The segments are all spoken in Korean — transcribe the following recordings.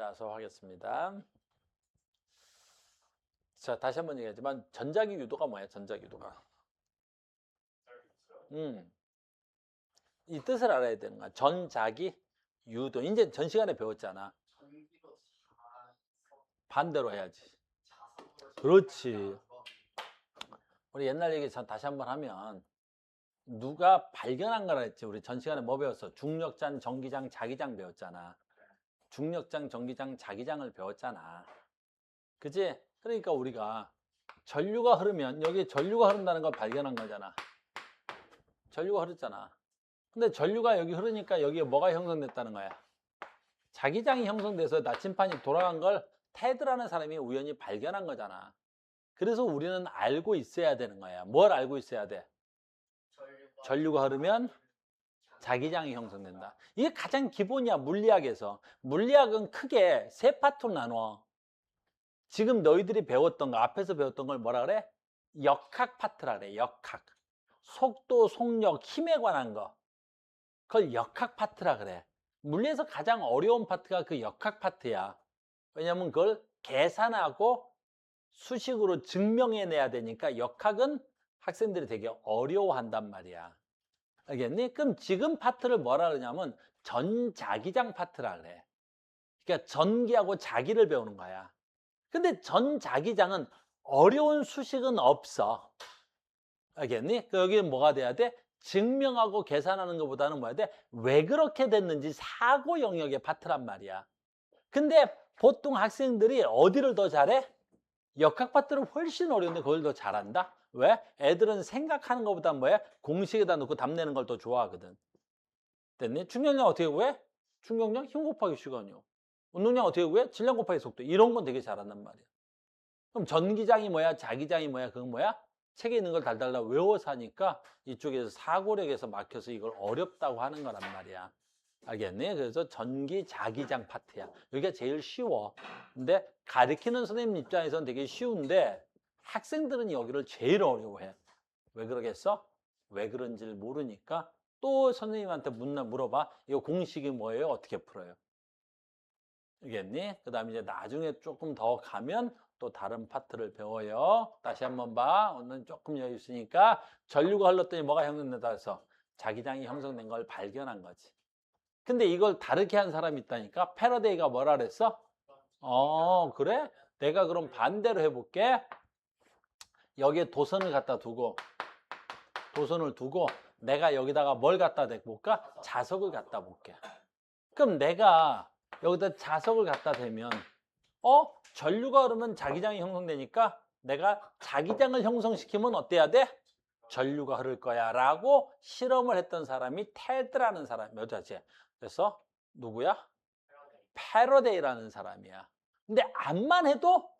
자, 수업하겠습니다. 자, 다시 한번 얘기하지만 전자기 유도가 뭐야? 전자기 유도가. 이 뜻을 알아야 되는 거야. 전자기 유도. 이제 전 시간에 배웠잖아. 반대로 해야지. 그렇지. 우리 옛날 얘기 다시 한번 하면 누가 발견한 거라 했지. 우리 전 시간에 뭐 배웠어? 중력장, 전기장, 자기장 배웠잖아. 중력장, 전기장, 자기장을 배웠잖아. 그치? 그러니까 우리가 전류가 흐르면 여기 전류가 흐른다는 걸 발견한 거잖아. 전류가 흐르잖아. 근데 전류가 여기 흐르니까 여기에 뭐가 형성됐다는 거야? 자기장이 형성돼서 나침판이 돌아간 걸 테드라는 사람이 우연히 발견한 거잖아. 그래서 우리는 알고 있어야 되는 거야. 뭘 알고 있어야 돼? 전류가 흐르면 자기장이 형성된다. 이게 가장 기본이야, 물리학에서. 물리학은 크게 세 파트로 나눠. 지금 너희들이 배웠던 거, 앞에서 배웠던 걸 뭐라 그래? 역학 파트라 그래, 역학. 속도, 속력, 힘에 관한 거. 그걸 역학 파트라 그래. 물리에서 가장 어려운 파트가 그 역학 파트야. 왜냐면 그걸 계산하고 수식으로 증명해내야 되니까 역학은 학생들이 되게 어려워한단 말이야. 알겠니? 그럼 지금 파트를 뭐라 그러냐면 전자기장 파트라 그래. 그러니까 전기하고 자기를 배우는 거야. 근데 전자기장은 어려운 수식은 없어. 알겠니? 여기는 뭐가 돼야 돼? 증명하고 계산하는 것보다는 뭐야 돼? 왜 그렇게 됐는지 사고 영역의 파트란 말이야. 근데 보통 학생들이 어디를 더 잘해? 역학 파트를 훨씬 어려운데 그걸 더 잘한다? 왜? 애들은 생각하는 것보다 뭐야? 공식에다 놓고 답 내는 걸 더 좋아하거든. 됐니? 충격량 어떻게 구해? 충격량 힘 곱하기 시간이요. 운동량 어떻게 구해? 질량 곱하기 속도. 이런 건 되게 잘한단 말이야. 그럼 전기장이 뭐야? 자기장이 뭐야? 그건 뭐야? 책에 있는 걸 달달달 외워서 하니까 이쪽에서 사고력에서 막혀서 이걸 어렵다고 하는 거란 말이야. 알겠니? 그래서 전기 자기장 파트야. 여기가 제일 쉬워. 근데 가르치는 선생님 입장에서는 되게 쉬운데 학생들은 여기를 제일 어려워해. 왜 그러겠어? 왜 그런지를 모르니까 또 선생님한테 물어봐. 이거 공식이 뭐예요? 어떻게 풀어요? 알겠니? 그 다음에 이제 나중에 조금 더 가면 또 다른 파트를 배워요. 다시 한번 봐. 오늘 조금 여유 있으니까 전류가 흘렀더니 뭐가 형성된다 해서 자기장이 형성된 걸 발견한 거지. 근데 이걸 다르게 한 사람이 있다니까? 패러데이가 뭐라 그랬어? 그래? 내가 그럼 반대로 해볼게. 여기에 도선을 갖다 두고 도선을 두고 내가 여기다가 뭘 갖다 대볼까? 자석을 갖다 볼게. 그럼 내가 여기다 자석을 갖다 대면 전류가 흐르면 자기장이 형성되니까 내가 자기장을 형성시키면 어때야 돼? 전류가 흐를 거야 라고 실험을 했던 사람이 테드라는 사람이었지. 그래서 누구야? 패러데이라는 사람이야. 근데 암만 해도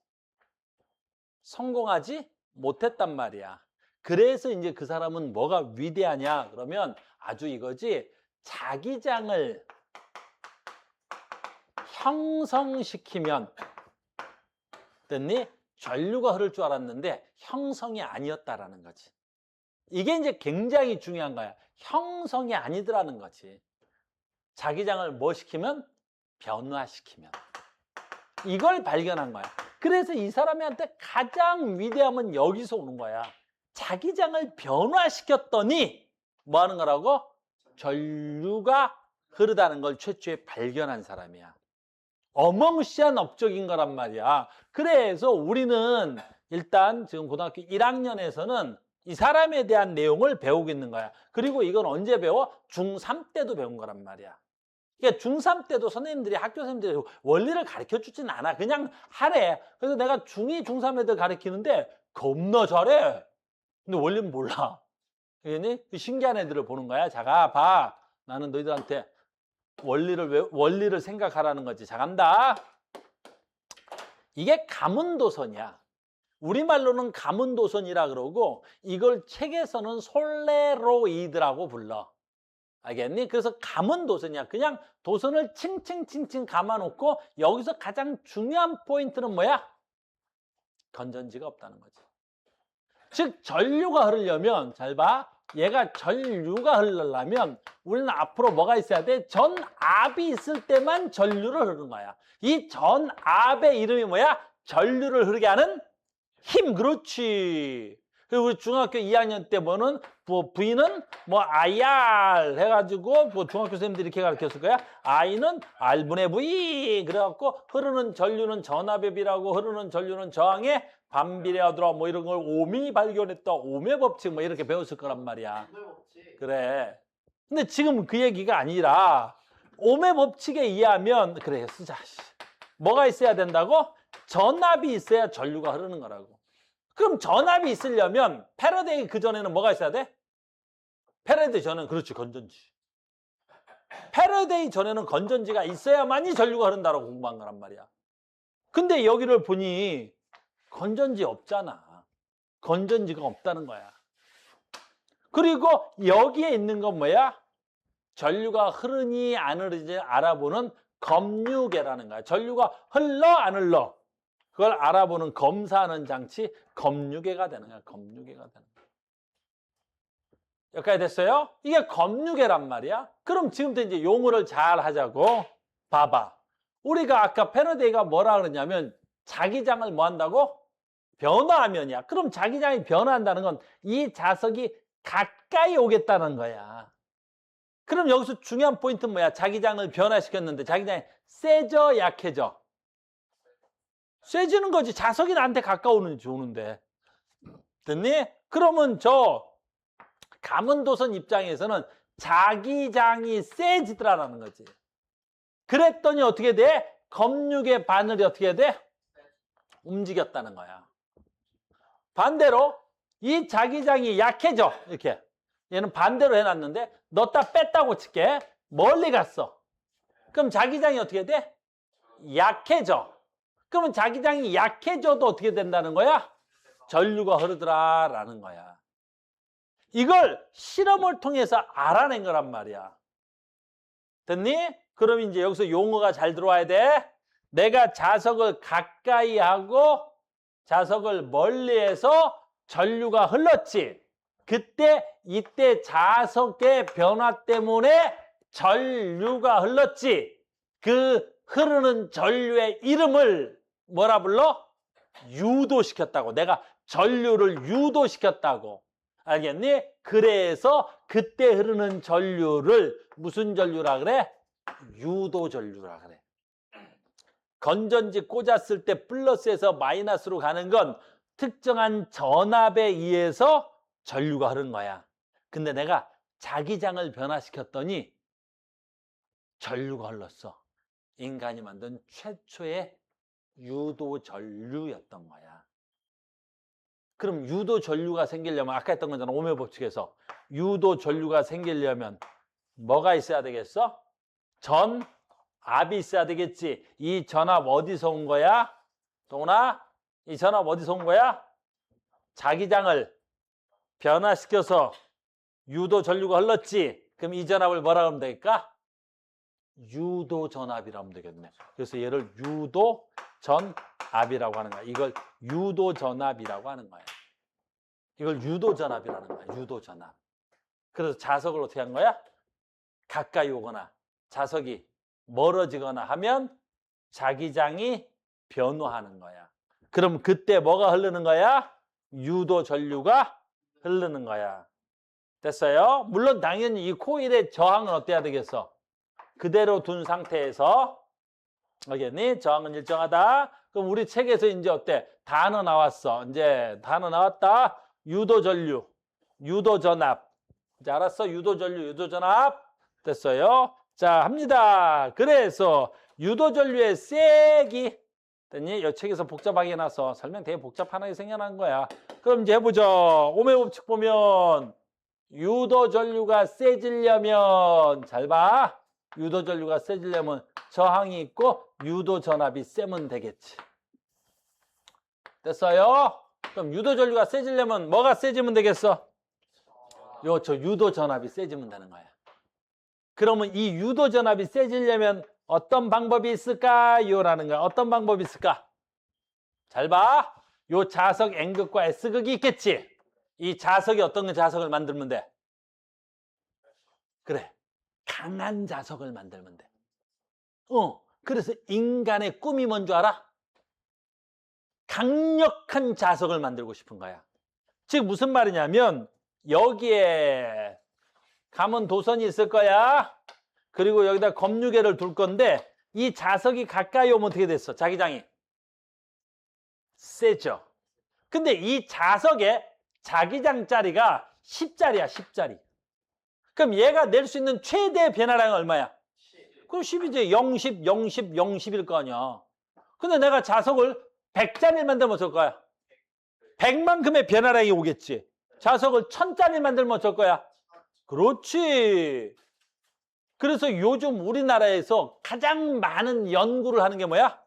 성공하지 못했단 말이야. 그래서 이제 그 사람은 뭐가 위대하냐 그러면 아주 이거지. 자기장을 형성시키면 됐니? 전류가 흐를 줄 알았는데 형성이 아니었다라는 거지. 이게 이제 굉장히 중요한 거야. 형성이 아니더라는 거지. 자기장을 뭐 시키면? 변화시키면. 이걸 발견한 거야. 그래서 이 사람한테 가장 위대함은 여기서 오는 거야. 자기장을 변화시켰더니 뭐 하는 거라고? 전류가 흐르다는 걸 최초에 발견한 사람이야. 어마무시한 업적인 거란 말이야. 그래서 우리는 일단 지금 고등학교 1학년에서는 이 사람에 대한 내용을 배우고 있는 거야. 그리고 이건 언제 배워? 중3 때도 배운 거란 말이야. 그러니까 중3 때도 선생님들이 학교 선생님들이 원리를 가르쳐 주진 않아. 그냥 하래. 그래서 내가 중2, 중3 애들 가르치는데 겁나 잘해. 근데 원리는 몰라. 그러니 신기한 애들을 보는 거야. 자가 봐. 나는 너희들한테 원리를 생각하라는 거지. 자, 간다. 이게 가문도선이야. 우리말로는 가문도선이라 그러고 이걸 책에서는 솔레로이드라고 불러. 알겠니? 그래서 가문도선이야. 그냥 도선을 칭칭칭칭 감아놓고 여기서 가장 중요한 포인트는 뭐야? 건전지가 없다는 거지. 즉 전류가 흐르려면 잘 봐. 얘가 전류가 흐르려면 우리는 앞으로 뭐가 있어야 돼? 전압이 있을 때만 전류를 흐르는 거야. 이 전압의 이름이 뭐야? 전류를 흐르게 하는 힘. 그렇지. 그리고 우리 중학교 2학년 때 뭐는 V는 뭐 IR 해가지고 뭐 중학교 선생님들이 이렇게 가르쳤을 거야. I는 R분의 V. 그래갖고 흐르는 전류는 전압의 비라고 흐르는 전류는 저항의 반비례하더라. 뭐 이런 걸 옴이 발견했다. 옴의 법칙 뭐 이렇게 배웠을 거란 말이야. 그래. 근데 지금 그 얘기가 아니라 옴의 법칙에 의하면 그래 쓰자. 뭐가 있어야 된다고? 전압이 있어야 전류가 흐르는 거라고. 그럼 전압이 있으려면 패러데이 그 전에는 뭐가 있어야 돼? 패러데이 전에는 그렇지 건전지. 패러데이 전에는 건전지가 있어야만이 전류가 흐른다고 공부한 거란 말이야. 근데 여기를 보니 건전지 없잖아. 건전지가 없다는 거야. 그리고 여기에 있는 건 뭐야? 전류가 흐르니 안 흐르지 알아보는 검유계라는 거야. 전류가 흘러 안 흘러? 그걸 알아보는 검사하는 장치 검유계가 되는 거야. 검유계가 되는 거야. 여기까지 됐어요? 이게 검유계란 말이야. 그럼 지금부터 이제 용어를 잘 하자고. 봐봐. 우리가 아까 패러데이가 뭐라 그러냐면 자기장을 뭐 한다고? 변화하면이야. 그럼 자기장이 변화한다는 건 이 자석이 가까이 오겠다는 거야. 그럼 여기서 중요한 포인트는 뭐야? 자기장을 변화시켰는데 자기장이 세져 약해져? 세지는 거지. 자석이 나한테 가까우는지 오는데. 됐니? 그러면 저 가문도선 입장에서는 자기장이 세지더라라는 거지. 그랬더니 어떻게 돼? 검육의 바늘이 어떻게 돼? 움직였다는 거야. 반대로 이 자기장이 약해져. 이렇게. 얘는 반대로 해놨는데 넣었다 뺐다고 칠게. 멀리 갔어. 그럼 자기장이 어떻게 돼? 약해져. 그러면 자기장이 약해져도 어떻게 된다는 거야? 전류가 흐르더라라는 거야. 이걸 실험을 통해서 알아낸 거란 말이야. 됐니? 그럼 이제 여기서 용어가 잘 들어와야 돼. 내가 자석을 가까이 하고 자석을 멀리해서 전류가 흘렀지. 그때 이때 자석의 변화 때문에 전류가 흘렀지. 그 흐르는 전류의 이름을 뭐라 불러? 유도시켰다고. 내가 전류를 유도시켰다고. 알겠니? 그래서 그때 흐르는 전류를 무슨 전류라 그래? 유도전류라 그래. 건전지 꽂았을 때 플러스에서 마이너스로 가는 건 특정한 전압에 의해서 전류가 흐른 거야. 근데 내가 자기장을 변화시켰더니 전류가 흘렀어. 인간이 만든 최초의 유도전류였던 거야. 그럼 유도전류가 생기려면 아까 했던 거잖아. 오묘 법칙에서. 유도전류가 생기려면 뭐가 있어야 되겠어? 전압이 있어야 되겠지. 이 전압 어디서 온 거야? 동훈아, 이 전압 어디서 온 거야? 자기장을 변화시켜서 유도전류가 흘렀지. 그럼 이 전압을 뭐라 하면 될까? 유도전압이라고 하면 되겠네. 그래서 얘를 유도전압이라고 하는 거야. 이걸 유도전압이라고 하는 거야. 이걸 유도전압이라는 거야. 유도전압. 그래서 자석을 어떻게 한 거야? 가까이 오거나 자석이 멀어지거나 하면 자기장이 변화하는 거야. 그럼 그때 뭐가 흐르는 거야? 유도전류가 흐르는 거야. 됐어요? 물론 당연히 이 코일의 저항은 어때야 되겠어? 그대로 둔 상태에서, 알겠니? 저항은 일정하다. 그럼 우리 책에서 이제 어때? 단어 나왔어. 이제 단어 나왔다. 유도전류, 유도전압. 이제 알았어? 유도전류, 유도전압. 됐어요? 자, 합니다. 그래서 유도전류의 세기. 됐니? 이 책에서 복잡하게 해놔서 설명 되게 복잡하게 생겨난 거야. 그럼 이제 해보죠. 오메 법칙 보면 유도전류가 세지려면, 잘 봐. 유도전류가 세지려면 저항이 있고 유도전압이 세면 되겠지. 됐어요? 그럼 유도전류가 세지려면 뭐가 세지면 되겠어? 저 유도전압이 세지면 되는 거야. 그러면 이 유도전압이 세지려면 어떤 방법이 있을까요? 라는 거야. 어떤 방법이 있을까? 잘 봐. 요 자석 N극과 S극이 있겠지. 이 자석이 어떤 자석을 만들면 돼? 그래. 강한 자석을 만들면 돼. 그래서 인간의 꿈이 뭔 줄 알아? 강력한 자석을 만들고 싶은 거야. 즉 무슨 말이냐면 여기에 가문 도선이 있을 거야. 그리고 여기다 검유계를 둘 건데 이 자석이 가까이 오면 어떻게 됐어? 자기장이 세죠. 근데 이 자석에 자기장짜리가 10짜리야, 10짜리. 그럼 얘가 낼 수 있는 최대 변화량이 얼마야? 그럼 10이지. 0, 10, 0, 10, 0, 10일 거 아니야. 근데 내가 자석을 100짜리 만들면 어쩔 거야? 100만큼의 변화량이 오겠지. 자석을 1000짜리 만들면 어쩔 거야? 그렇지. 그래서 요즘 우리나라에서 가장 많은 연구를 하는 게 뭐야?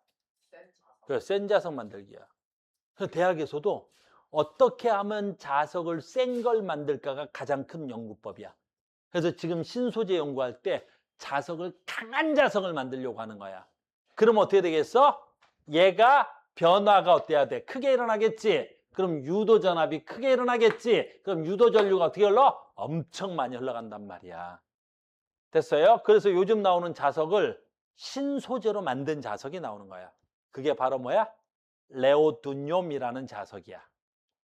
그래, 센 자석 만들기야. 그래서 대학에서도 어떻게 하면 자석을 센 걸 만들까가 가장 큰 연구법이야. 그래서 지금 신소재 연구할 때 자석을 강한 자석을 만들려고 하는 거야. 그럼 어떻게 되겠어? 얘가 변화가 어때야 돼? 크게 일어나겠지. 그럼 유도 전압이 크게 일어나겠지. 그럼 유도 전류가 어떻게 흘러? 엄청 많이 흘러간단 말이야. 됐어요? 그래서 요즘 나오는 자석을 신소재로 만든 자석이 나오는 거야. 그게 바로 뭐야? 레오두뇰이라는 자석이야.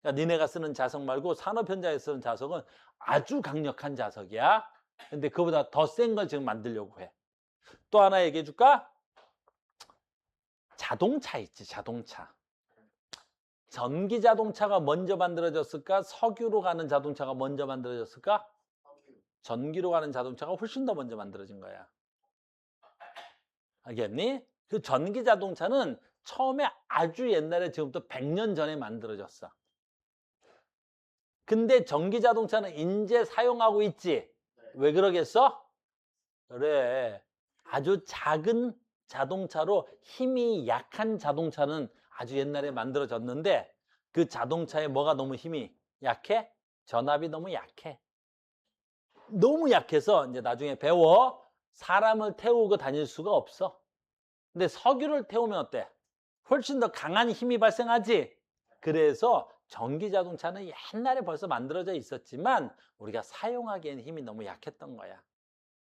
그러니까 니네가 쓰는 자석 말고 산업 현장에 쓰는 자석은 아주 강력한 자석이야. 근데 그보다 더 센 걸 지금 만들려고 해. 또 하나 얘기해 줄까? 자동차 있지, 자동차. 전기 자동차가 먼저 만들어졌을까? 석유로 가는 자동차가 먼저 만들어졌을까? 전기로 가는 자동차가 훨씬 더 먼저 만들어진 거야. 알겠니? 그 전기 자동차는 처음에 아주 옛날에 지금부터 100년 전에 만들어졌어. 근데 전기 자동차는 이제 사용하고 있지. 왜 그러겠어? 그래. 아주 작은 자동차로 힘이 약한 자동차는 아주 옛날에 만들어졌는데 그 자동차에 뭐가 너무 힘이 약해? 전압이 너무 약해. 너무 약해서 이제 나중에 배워. 사람을 태우고 다닐 수가 없어. 근데 석유를 태우면 어때? 훨씬 더 강한 힘이 발생하지. 그래서 전기 자동차는 옛날에 벌써 만들어져 있었지만 우리가 사용하기에는 힘이 너무 약했던 거야.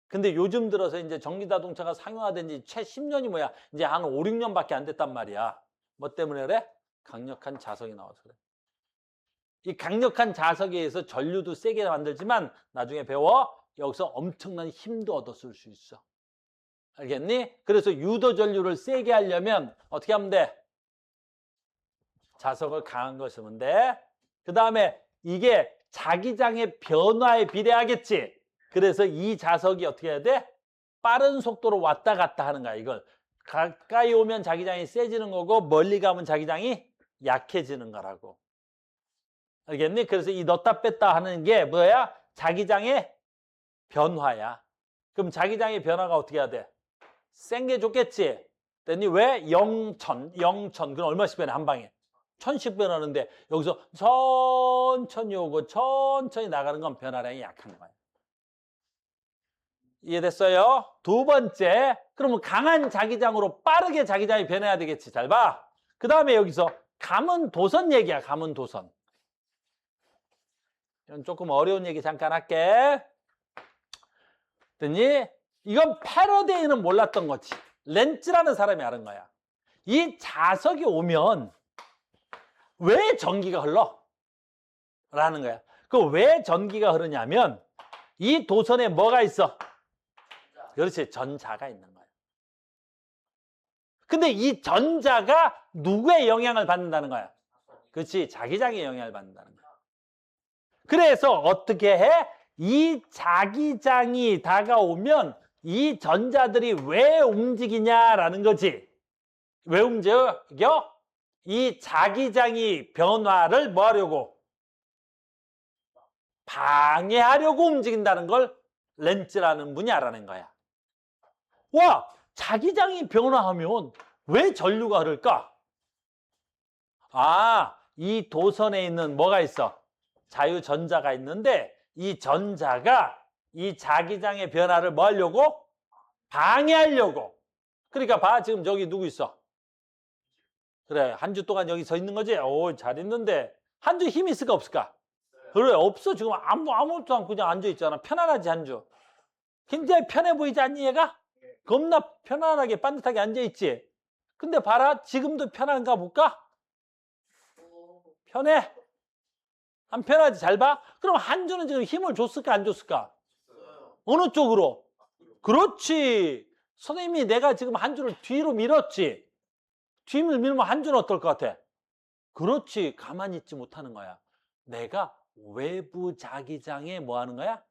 근데 요즘 들어서 이제 전기 자동차가 상용화된 지 최 10년이 뭐야? 이제 한 5, 6년밖에 안 됐단 말이야. 뭐 때문에 그래? 강력한 자석이 나와서 그래. 이 강력한 자석에 의해서 전류도 세게 만들지만 나중에 배워. 여기서 엄청난 힘도 얻었을 수 있어. 알겠니? 그래서 유도 전류를 세게 하려면 어떻게 하면 돼? 자석을 강한 걸 쓰면 돼. 그 다음에 이게 자기장의 변화에 비례하겠지. 그래서 이 자석이 어떻게 해야 돼? 빠른 속도로 왔다 갔다 하는 거야, 이걸. 가까이 오면 자기장이 세지는 거고 멀리 가면 자기장이 약해지는 거라고. 알겠니? 그래서 이 넣었다 뺐다 하는 게 뭐야? 자기장의 변화야. 그럼 자기장의 변화가 어떻게 해야 돼? 센 게 좋겠지? 됐니? 왜? 0, 1000, 0, 1000. 그럼 얼마씩 변해? 한 방에. 1000씩 변하는데 여기서 천천히 오고 천천히 나가는 건 변화량이 약한 거야. 이해됐어요? 두 번째, 그러면 강한 자기장으로 빠르게 자기장이 변해야 되겠지. 잘 봐. 그 다음에 여기서 가문 도선 얘기야. 가문 도선. 이건 조금 어려운 얘기 잠깐 할게. 됐니? 이건 패러데이는 몰랐던 거지. 렌츠라는 사람이 아는 거야. 이 자석이 오면 왜 전기가 흘러? 라는 거야. 그 왜 전기가 흐르냐면 이 도선에 뭐가 있어? 그렇지, 전자가 있는 거야. 근데 이 전자가 누구의 영향을 받는다는 거야? 그렇지, 자기장의 영향을 받는다는 거야. 그래서 어떻게 해? 이 자기장이 다가오면 이 전자들이 왜 움직이냐라는 거지. 왜 움직여? 이 자기장이 변화를 뭐 하려고? 방해하려고 움직인다는 걸 렌츠라는 분이 알아낸 거야. 와, 자기장이 변화하면 왜 전류가 흐를까? 아, 이 도선에 있는 뭐가 있어? 자유전자가 있는데 이 전자가 이 자기장의 변화를 뭐 하려고? 방해하려고. 그러니까 봐, 지금 저기 누구 있어? 그래, 한 주 동안 여기 서 있는 거지? 오, 잘 있는데 한 주 힘이 있을까 없을까? 그래, 없어. 지금 아무것도 않고 그냥 앉아 있잖아. 편안하지, 한 주. 굉장히 편해 보이지 않니 얘가? 겁나 편안하게 반듯하게 앉아있지? 근데 봐라 지금도 편한가 볼까? 편해? 안 편하지? 잘 봐? 그럼 한주는 지금 힘을 줬을까 안 줬을까? 어느 쪽으로? 그렇지. 선생님이 내가 지금 한주를 뒤로 밀었지. 뒤를 밀면 한주는 어떨 것 같아? 그렇지. 가만히 있지 못하는 거야. 내가 외부 자기장에 뭐 하는 거야?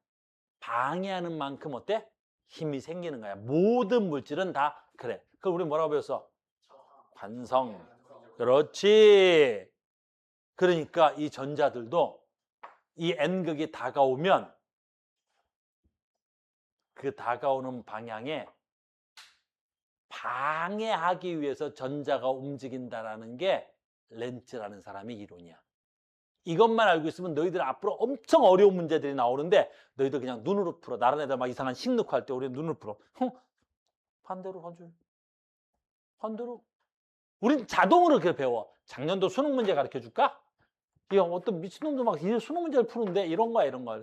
방해하는 만큼 어때? 힘이 생기는 거야. 모든 물질은 다 그래. 그럼 우리 뭐라고 배웠어? 관성. 그렇지. 그러니까 이 전자들도 이 N극이 다가오면 그 다가오는 방향에 방해하기 위해서 전자가 움직인다라는 게 렌츠라는 사람의 이론이야. 이것만 알고 있으면 너희들 앞으로 엄청 어려운 문제들이 나오는데 너희들 그냥 눈으로 풀어. 다른 애들 막 이상한 식 넣고 할 때 우리는 눈으로 풀어. 반대로 가죠. 반대로. 우린 자동으로 그렇게 배워. 작년도 수능 문제 가르쳐 줄까? 이 어떤 미친놈도 막 수능 문제를 푸는데 이런 거야, 이런 거야.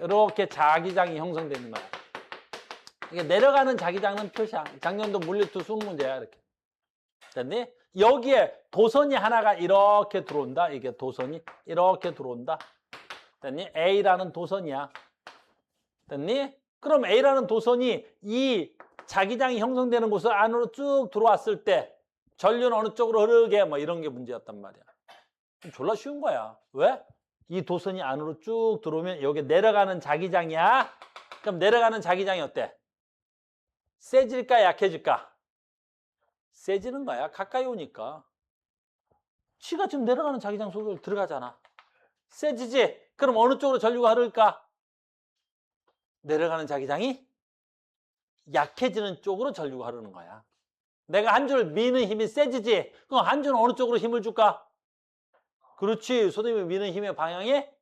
이렇게 자기장이 형성되는 거야. 이게 내려가는 자기장은 표시야. 작년도 물리투 수능 문제야, 이렇게. 됐니? 여기에 도선이 하나가 이렇게 들어온다. 이게 도선이 이렇게 들어온다. 됐니? A라는 도선이야. 됐니? 그럼 A라는 도선이 이 자기장이 형성되는 곳을 안으로 쭉 들어왔을 때 전류는 어느 쪽으로 흐르게 뭐 이런 게 문제였단 말이야. 졸라 쉬운 거야. 왜? 이 도선이 안으로 쭉 들어오면 여기 내려가는 자기장이야. 그럼 내려가는 자기장이 어때? 세질까 약해질까? 세지는 거야. 가까이 오니까. 치가 지금 내려가는 자기장 속으로 들어가잖아. 세지지? 그럼 어느 쪽으로 전류가 흐를까? 내려가는 자기장이 약해지는 쪽으로 전류가 흐르는 거야. 내가 한 줄 미는 힘이 세지지? 그럼 한 줄은 어느 쪽으로 힘을 줄까? 그렇지. 선생님이 미는 힘의 방향에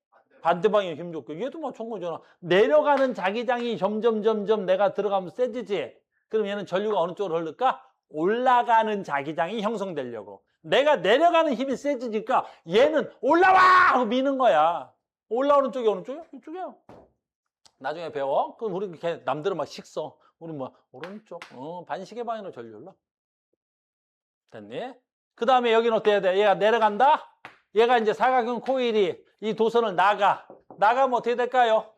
반대 방향에 힘 줬고. 얘도 마찬가지잖아. 내려가는 자기장이 점점 내가 들어가면 세지지? 그럼 얘는 전류가 어느 쪽으로 흐를까? 올라가는 자기장이 형성되려고. 내가 내려가는 힘이 세지니까 얘는 올라와! 하고 미는 거야. 올라오는 쪽이 어느 쪽이야? 이쪽이야. 나중에 배워. 그럼 우리 이렇게 남들은 막 식써. 우리 뭐 오른쪽, 반시계 방향으로 전류 흘러. 됐니? 그 다음에 여기는 어때야 돼? 얘가 내려간다? 얘가 이제 사각형 코일이 이 도선을 나가면 어떻게 될까요?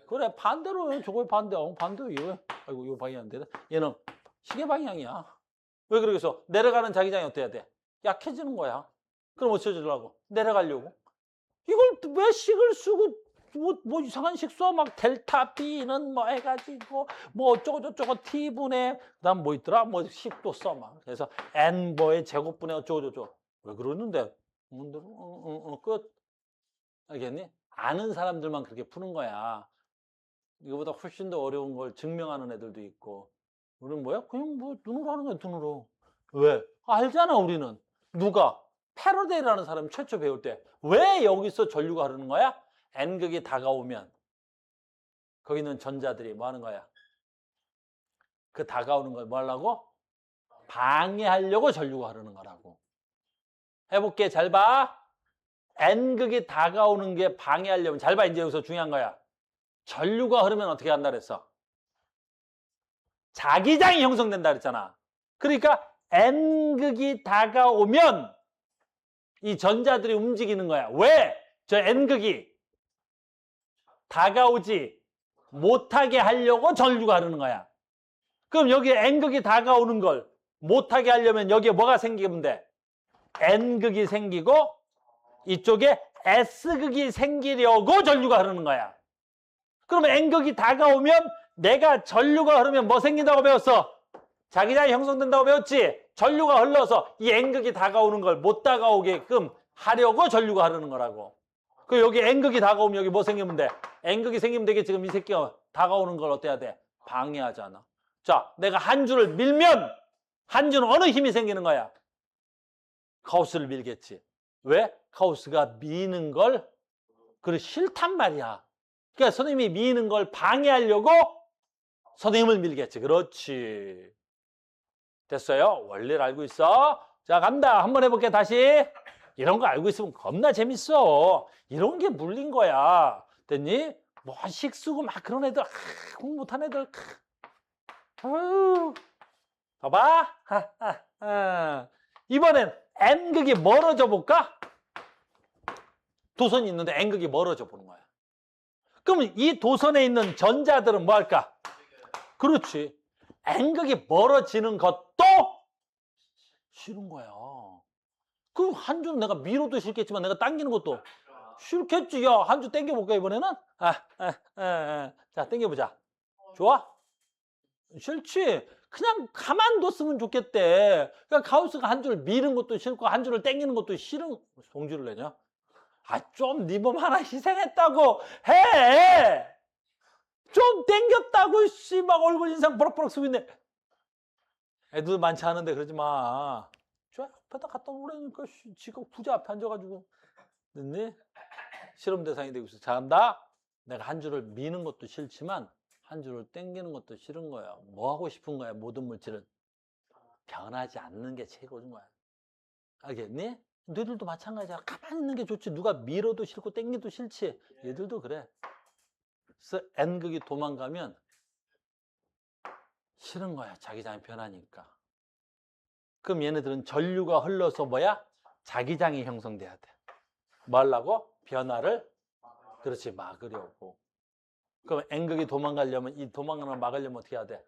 그래, 반대로 저거 반대. 반대로 이거. 아이고, 이거 방향 안 되네. 얘는 시계 방향이야. 왜 그러겠어? 내려가는 자기장이 어때야 돼? 약해지는 거야. 그럼 어떻게 해주려고? 내려가려고. 이걸 왜 식을 쓰고 뭐 이상한 식 써? 막 델타 B는 뭐 해가지고 뭐 어쩌고저쩌고 T분의 그다음 뭐 있더라? 뭐 식도 써 막. 그래서 N 뭐의 제곱분의 어쩌고저쩌고. 왜 그러는데? 끝. 알겠니? 아는 사람들만 그렇게 푸는 거야. 이거보다 훨씬 더 어려운 걸 증명하는 애들도 있고. 우리는 뭐야? 그냥 뭐 눈으로 하는 거야, 눈으로. 왜? 알잖아, 우리는. 누가? 패러데이라는 사람이 최초 배울 때 왜 여기서 전류가 흐르는 거야? N극이 다가오면 거기 있는 전자들이 뭐 하는 거야? 그 다가오는 걸 뭐 하려고? 방해하려고 전류가 흐르는 거라고. 해볼게. 잘 봐. N극이 다가오는 게 방해하려면 잘 봐. 이제 여기서 중요한 거야. 전류가 흐르면 어떻게 한다 그랬어? 자기장이 형성된다 그랬잖아. 그러니까 N극이 다가오면 이 전자들이 움직이는 거야. 왜? 저 N극이 다가오지 못하게 하려고 전류가 흐르는 거야. 그럼 여기 N극이 다가오는 걸 못하게 하려면 여기에 뭐가 생기면 돼? N극이 생기고 이쪽에 S극이 생기려고 전류가 흐르는 거야. 그러면 N극이 다가오면 내가 전류가 흐르면 뭐 생긴다고 배웠어? 자기장이 형성된다고 배웠지? 전류가 흘러서 이 N극이 다가오는 걸 못 다가오게끔 하려고 전류가 흐르는 거라고. 그 여기 N극이 다가오면 여기 뭐 생기면 돼? N극이 생기면 되게 지금 이 새끼가 다가오는 걸 어때야 돼? 방해하잖아. 자, 내가 한 줄을 밀면 한 줄은 어느 힘이 생기는 거야? 가우스를 밀겠지. 왜? 가우스가 미는 걸 그래 싫단 말이야. 그러니까 선생님이 미는 걸 방해하려고 선생님을 밀겠지. 그렇지. 됐어요? 원리를 알고 있어? 자, 간다. 한번 해볼게, 다시. 이런 거 알고 있으면 겁나 재밌어. 이런 게 물린 거야. 됐니? 뭐 식쓰고 막 그런 애들, 공부 못한 애들, 아유, 봐봐. 이번엔 N극이 멀어져 볼까? 도선이 있는데 N극이 멀어져 보는 거야. 그러면 이 도선에 있는 전자들은 뭐 할까? 그렇지. N극이 멀어지는 것도 싫은 거야. 그 한 줄 내가 밀어도 싫겠지만 내가 당기는 것도 싫겠지. 야, 한 줄 당겨볼까, 이번에는? 자, 당겨보자. 좋아? 싫지. 그냥 가만뒀으면 좋겠대. 그러니까 가우스가 한 줄 미는 것도 싫고 한 줄을 당기는 것도 싫은 성질을 내냐? 좀 네 몸 하나 희생했다고 해. 좀 당겼다고 씨 막 얼굴 인상 버럭버럭 쓰고 있네. 애들 많지 않은데 그러지 마. 저 앞에다 갖다 놓으라니까 지가 부자 앞에 앉아가지고. 됐니? 실험 대상이 되고 있어. 잘한다. 내가 한 줄을 미는 것도 싫지만 한 줄을 당기는 것도 싫은 거야. 뭐 하고 싶은 거야? 모든 물질은 변하지 않는 게 최고인 거야. 알겠니? 너희들도 마찬가지야. 가만히 있는 게 좋지. 누가 밀어도 싫고 당기도 싫지. 얘들도 그래. 그래서 N극이 도망가면 싫은 거야. 자기장이 변하니까. 그럼 얘네들은 전류가 흘러서 뭐야? 자기장이 형성돼야 돼. 뭐 하려고? 변화를 그렇지 막으려고. 그럼 N극이 도망가려면 이 도망가는 걸 막으려면 어떻게 해야 돼?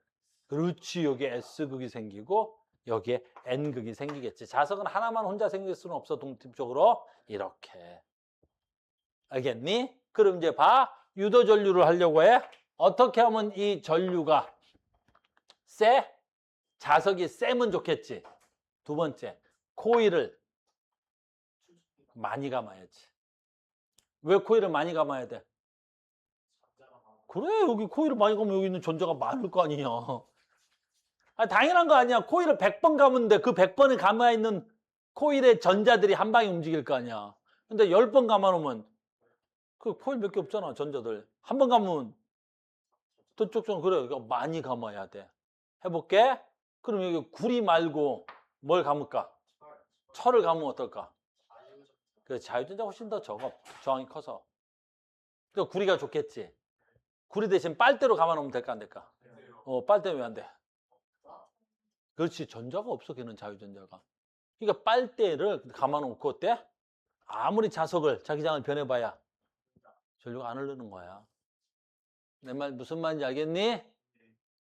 그렇지. 여기에 S극이 생기고 여기에 N극이 생기겠지. 자석은 하나만 혼자 생길 수는 없어. 동tip적으로 이렇게. 알겠니? 그럼 이제 봐. 유도 전류를 하려고 해. 어떻게 하면 이 전류가 세? 자석이 세면 좋겠지. 두 번째, 코일을 많이 감아야지. 왜 코일을 많이 감아야 돼? 그래, 여기 코일을 많이 감으면 여기 있는 전자가 많을 거 아니야. 당연한 거 아니야. 코일을 100번 감는데 그 100번을 감아 있는 코일의 전자들이 한 방에 움직일 거 아니야. 근데 10번 감아놓으면 그 코일 몇 개 없잖아, 전자들. 한 번 감으면 저쪽 그래. 그러니까 많이 감아야 돼. 해볼게. 그럼 여기 구리 말고 뭘 감을까? 철을 감으면 어떨까? 그 자유전자 훨씬 더 적어. 저항이 커서. 그러니까 구리가 좋겠지. 구리 대신 빨대로 감아놓으면 될까 안 될까? 빨대는 왜 안 돼? 그렇지. 전자가 없어. 걔는 자유전자가. 그러니까 빨대를 감아놓고 어때? 아무리 자석을 자기장을 변해봐야 전류가 안 흐르는 거야. 내 말 무슨 말인지 알겠니?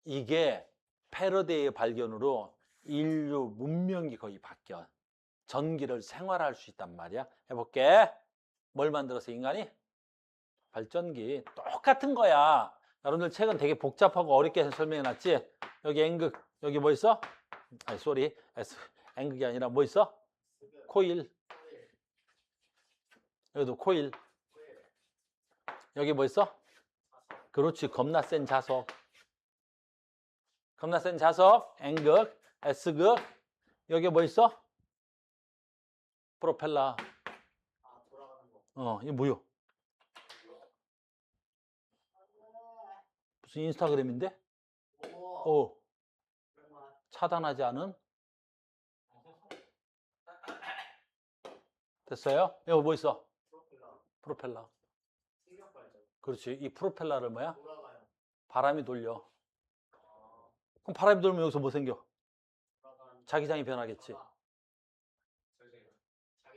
이게 패러데이의 발견으로 인류 문명이 거의 바뀌어. 전기를 생활할 수 있단 말이야. 해볼게. 뭘 만들어서 인간이? 발전기. 똑같은 거야. 여러분들 책은 되게 복잡하고 어렵게 설명해놨지? 여기 N극, 여기 뭐 있어? 아니, 쏘리. N극이 아니라 뭐 있어? 코일. 여기도 코일. 여기 뭐 있어? 그렇지. 겁나 센 자석. 겁나 센 자석. N극, S극. 여기 뭐 있어? 프로펠러. 이게 뭐야? 무슨 인스타그램인데? 차단하지 않은? 됐어요? 여기 뭐 있어? 프로펠러. 그렇지. 이 프로펠러를 뭐야? 바람이 돌려. 그럼 바람이 돌면 여기서 뭐 생겨? 자기장이 변하겠지.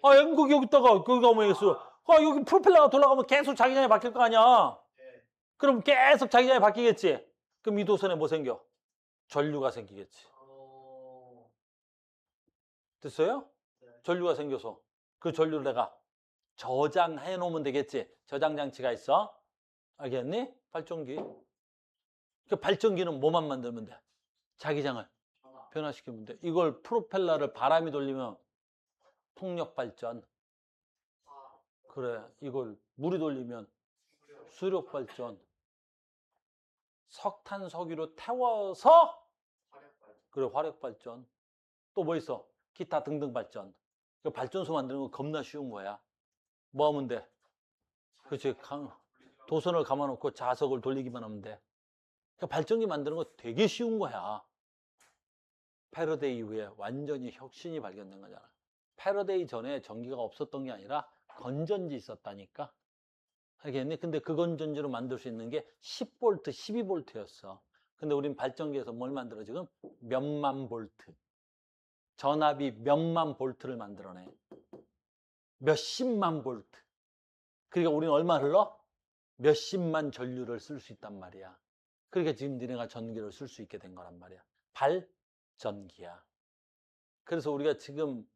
N극이 여기 있다가 거기 가면 여기 프로펠러가 돌아가면 계속 자기장이 바뀔 거 아니야. 그럼 계속 자기장이 바뀌겠지. 그럼 이 도선에 뭐 생겨? 전류가 생기겠지. 됐어요? 전류가 생겨서 그 전류를 내가 저장해 놓으면 되겠지. 저장 장치가 있어. 알겠니? 발전기. 그 발전기는 뭐만 만들면 돼? 자기장을 변화시키면 돼. 이걸 프로펠러를 바람이 돌리면 풍력 발전. 그래. 이걸 물이 돌리면 수력 발전. 석탄, 석유로 태워서 그래, 화력 발전. 또 뭐 있어? 기타 등등 발전. 그 발전소 만드는 거 겁나 쉬운 거야. 뭐 하면 돼? 그렇지. 도선을 감아놓고 자석을 돌리기만 하면 돼. 그러니까 발전기 만드는 거 되게 쉬운 거야. 패러데이 이후에 완전히 혁신이 발견된 거잖아. 패러데이 전에 전기가 없었던 게 아니라 건전지 있었다니까. 알겠니? 근데 그건 전지로 만들 수 있는 게 10V, 12V였어. 근데 우린 발전기에서 뭘 만들어 지금? 몇만 볼트. 전압이 몇만 볼트를 만들어내. 몇십만 볼트. 그러니까 우리는 얼마 흘러? 몇십만 전류를 쓸 수 있단 말이야. 그러니까 지금 니네가 전기를 쓸 수 있게 된 거란 말이야. 발전기야. 그래서 우리가 지금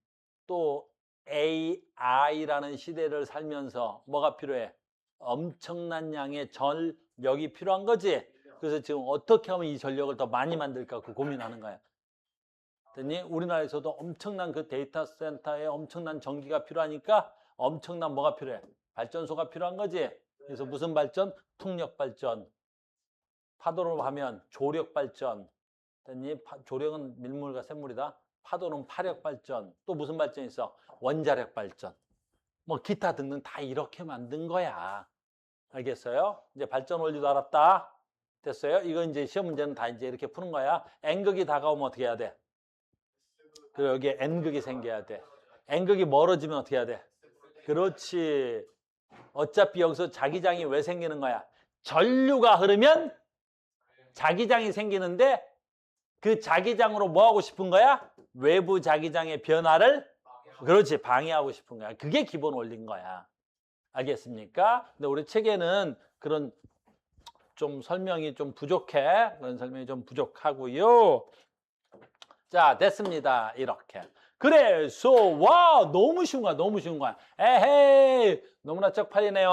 또 AI라는 시대를 살면서 뭐가 필요해? 엄청난 양의 전력이 필요한 거지. 그래서 지금 어떻게 하면 이 전력을 더 많이 만들까 그 고민하는 거야. 됐니? 우리나라에서도 엄청난 그 데이터 센터에 엄청난 전기가 필요하니까 엄청난 뭐가 필요해? 발전소가 필요한 거지. 그래서 무슨 발전? 풍력 발전. 파도로 하면 조력 발전. 됐니? 조력은 밀물과 샘물이다. 파도는 파력 발전. 또 무슨 발전이 있어? 원자력 발전. 뭐 기타 등등 다 이렇게 만든 거야. 알겠어요? 이제 발전 원리도 알았다. 됐어요? 이거 이제 시험 문제는 다 이제 이렇게 푸는 거야. N극이 다가오면 어떻게 해야 돼? 그리고 여기에 N극이 생겨야 돼. N극이 멀어지면 어떻게 해야 돼? 그렇지. 어차피 여기서 자기장이 왜 생기는 거야? 전류가 흐르면 자기장이 생기는데 그 자기장으로 뭐 하고 싶은 거야? 외부 자기장의 변화를 그렇지 방해하고 싶은 거야. 그게 기본 원리인 거야. 알겠습니까? 근데 우리 책에는 그런 좀 설명이 좀 부족해. 그런 설명이 좀 부족하고요. 자, 됐습니다. 이렇게. 그래서 와 너무 쉬운 거야. 너무 쉬운 거야. 에헤이 너무나 쪽팔리네요.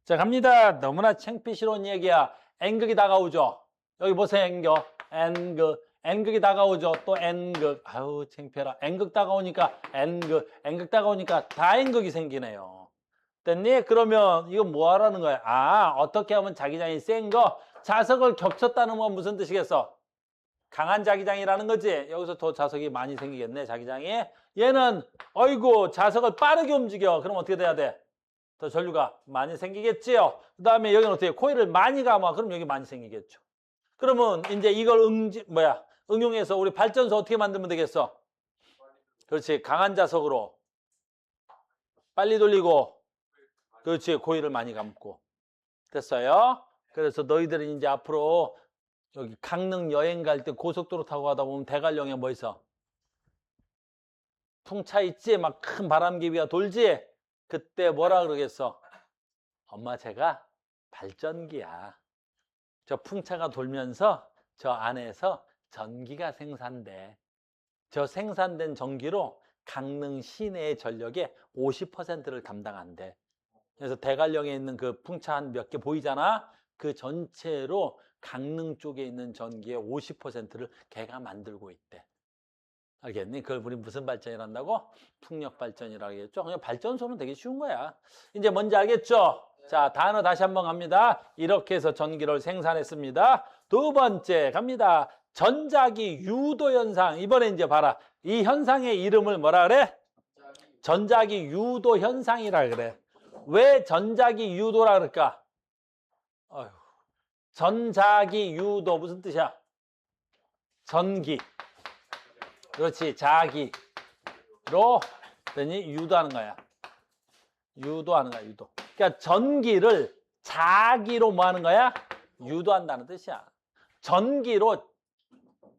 자 갑니다. 너무나 창피스러운 얘기야. N극이 다가오죠. 여기 보세요. N극. N극. N극이 다가오죠. 또 N극. 아유 창피해라. N극 다가오니까 N극. N극 다가오니까 다 N극이 생기네요. 됐니? 그러면 이거 뭐 하라는 거야? 아 어떻게 하면 자기장이 센 거? 자석을 겹쳤다는 건 무슨 뜻이겠어? 강한 자기장이라는 거지. 여기서 더 자석이 많이 생기겠네. 자기장이. 얘는 어이구 자석을 빠르게 움직여. 그럼 어떻게 돼야 돼? 더 전류가 많이 생기겠지요. 그 다음에 여기는 어떻게 코일을 많이 감아. 그럼 여기 많이 생기겠죠. 그러면 이제 이걸 응용해서 우리 발전소 어떻게 만들면 되겠어? 그렇지. 강한 자석으로 빨리 돌리고 그렇지. 코일을 많이 감고. 됐어요? 그래서 너희들이 이제 앞으로 여기 강릉 여행 갈 때 고속도로 타고 가다 보면 대관령에 뭐 있어? 풍차 있지? 막 큰 바람개비가 돌지? 그때 뭐라 그러겠어? 엄마 제가 발전기야. 저 풍차가 돌면서 저 안에서 전기가 생산돼. 저 생산된 전기로 강릉 시내의 전력의 50%를 담당한대. 그래서 대관령에 있는 그 풍차 한 몇 개 보이잖아? 그 전체로 강릉 쪽에 있는 전기의 50%를 걔가 만들고 있대. 알겠니? 그걸 우리 무슨 발전이란다고? 풍력 발전이라고 하겠죠. 그냥 발전소는 되게 쉬운 거야. 이제 뭔지 알겠죠? 자, 단어 다시 한번 갑니다. 이렇게 해서 전기를 생산했습니다. 두 번째 갑니다. 전자기 유도 현상. 이번에 이제 봐라. 이 현상의 이름을 뭐라 그래? 전자기 유도 현상이라 그래. 왜 전자기 유도라 그럴까? 어휴. 전자기 유도 무슨 뜻이야? 전기. 그렇지. 자기로 유도하는 거야. 유도하는 거야. 유도. 그러니까 전기를 자기로 뭐 하는 거야? 유도한다는 뜻이야. 전기로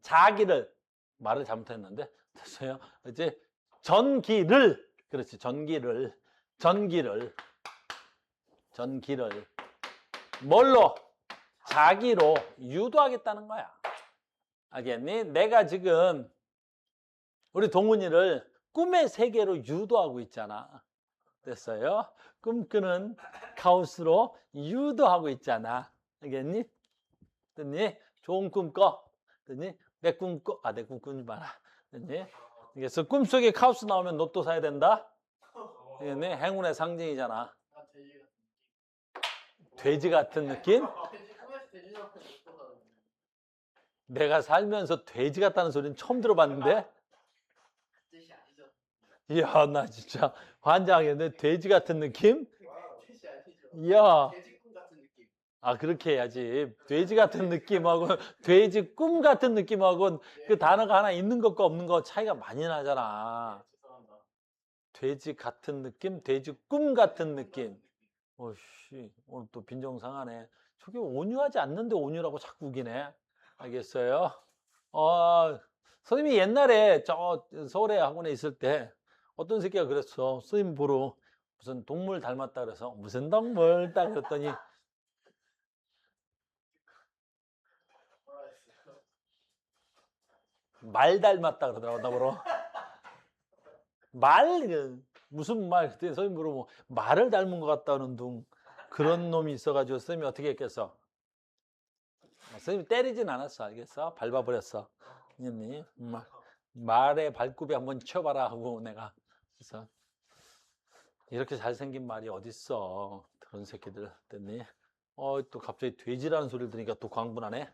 자기를 말을 잘못했는데 됐어요. 이제 전기를 그렇지. 전기를 뭘로? 자기로 유도하겠다는 거야. 알겠니? 내가 지금 우리 동훈이를 꿈의 세계로 유도하고 있잖아. 됐어요? 꿈꾸는 가우스로 유도하고 있잖아. 알겠니? 됐니? 좋은 꿈 꿔. 됐니? 내 꿈 꿔. 내 꿈 꾸지 마라. 됐니? 그래서 꿈속에 카우스 나오면 로또 사야 된다. 알겠니? 행운의 상징이잖아. 돼지 같은 느낌? 내가 살면서 돼지 같다는 소리는 처음 들어봤는데? 이야, 나 진짜 환장하겠네. 돼지 같은 느낌? 이야. 아, 그렇게 해야지. 돼지 같은 느낌하고, 돼지 꿈 같은 느낌하고, 그 단어가 하나 있는 것과 없는 거 차이가 많이 나잖아. 돼지 같은 느낌? 돼지 꿈 같은 느낌. 어씨, 오늘 또 빈정상하네. 저게 온유하지 않는데 온유라고 자꾸 우기네. 알겠어요? 선생님이 옛날에 저 서울에 학원에 있을 때 어떤 새끼가 그랬어. 선생님 보러 무슨 동물 닮았다 그래서 무슨 동물 딱 그랬더니 말 닮았다 그러더라고 나보러. 무슨 말 그때 선생님 물어보면 말을 닮은 것 같다는 둥 그런 놈이 있어가지고 선생님이 어떻게 했겠어? 선생님이 때리진 않았어. 알겠어? 밟아버렸어. 알겠니? 말에 발굽이 한번 쳐봐라 하고 내가 그래서 이렇게 잘생긴 말이 어딨어. 그런 새끼들 됐니? 또 갑자기 돼지라는 소리를 들으니까 또 광분하네.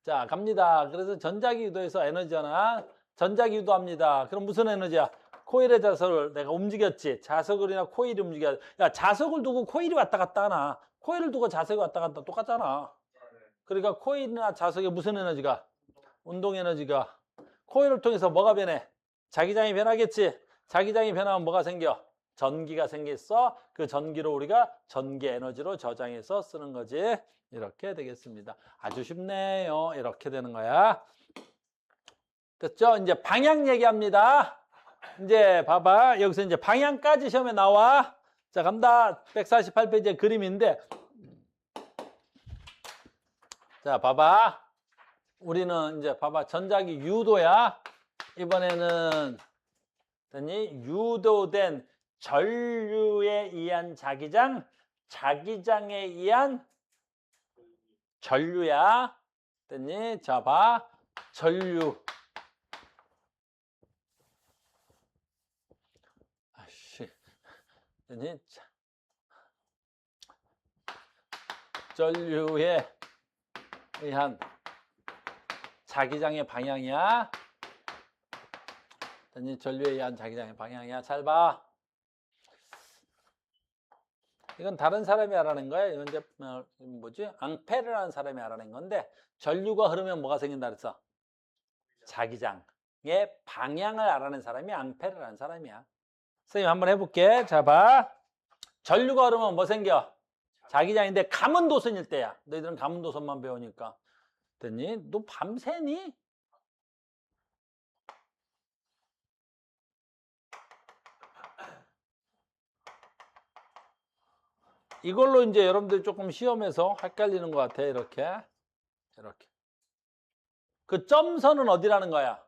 자, 갑니다. 그래서 전자기 유도에서 에너지잖아. 전자기 유도합니다. 그럼 무슨 에너지야? 코일의 자석을 내가 움직였지. 자석을이나 코일이 움직여. 야, 자석을 두고 코일이 왔다 갔다 하나? 코일을 두고 자석이 왔다 갔다 똑같잖아. 그러니까 코일이나 자석에 무슨 에너지가? 운동 에너지가. 코일을 통해서 뭐가 변해? 자기장이 변하겠지. 자기장이 변하면 뭐가 생겨? 전기가 생겼어. 그 전기로 우리가 전기 에너지로 저장해서 쓰는 거지. 이렇게 되겠습니다. 아주 쉽네요. 이렇게 되는 거야. 됐죠? 이제 방향 얘기합니다. 이제 봐봐. 여기서 이제 방향까지 시험에 나와. 자, 간다. 148페이지의 그림인데. 자, 봐봐. 우리는 이제 봐봐. 전자기 유도야. 이번에는 됐니? 유도된 전류에 의한 자기장, 자기장에 의한 전류야. 됐니? 자, 봐. 전류. 아씨. 됐니? 전류에 의한 자기장의 방향이야. 됐니? 전류에 의한 자기장의 방향이야. 잘 봐. 이건 다른 사람이 알아낸 거야. 이건 이제 뭐지? 앙페르라는 사람이 알아낸 건데 전류가 흐르면 뭐가 생긴다 그랬어? 자기장의 방향을 알아낸 사람이 앙페르라는 사람이야. 선생님 한번 해볼게. 자, 봐. 전류가 흐르면 뭐 생겨? 자기장인데 가문도선일 때야. 너희들은 가문도선만 배우니까. 됐니? 너 밤새니? 이걸로 이제 여러분들 조금 시험에서 헷갈리는 것 같아. 이렇게. 그 점선은 어디라는 거야?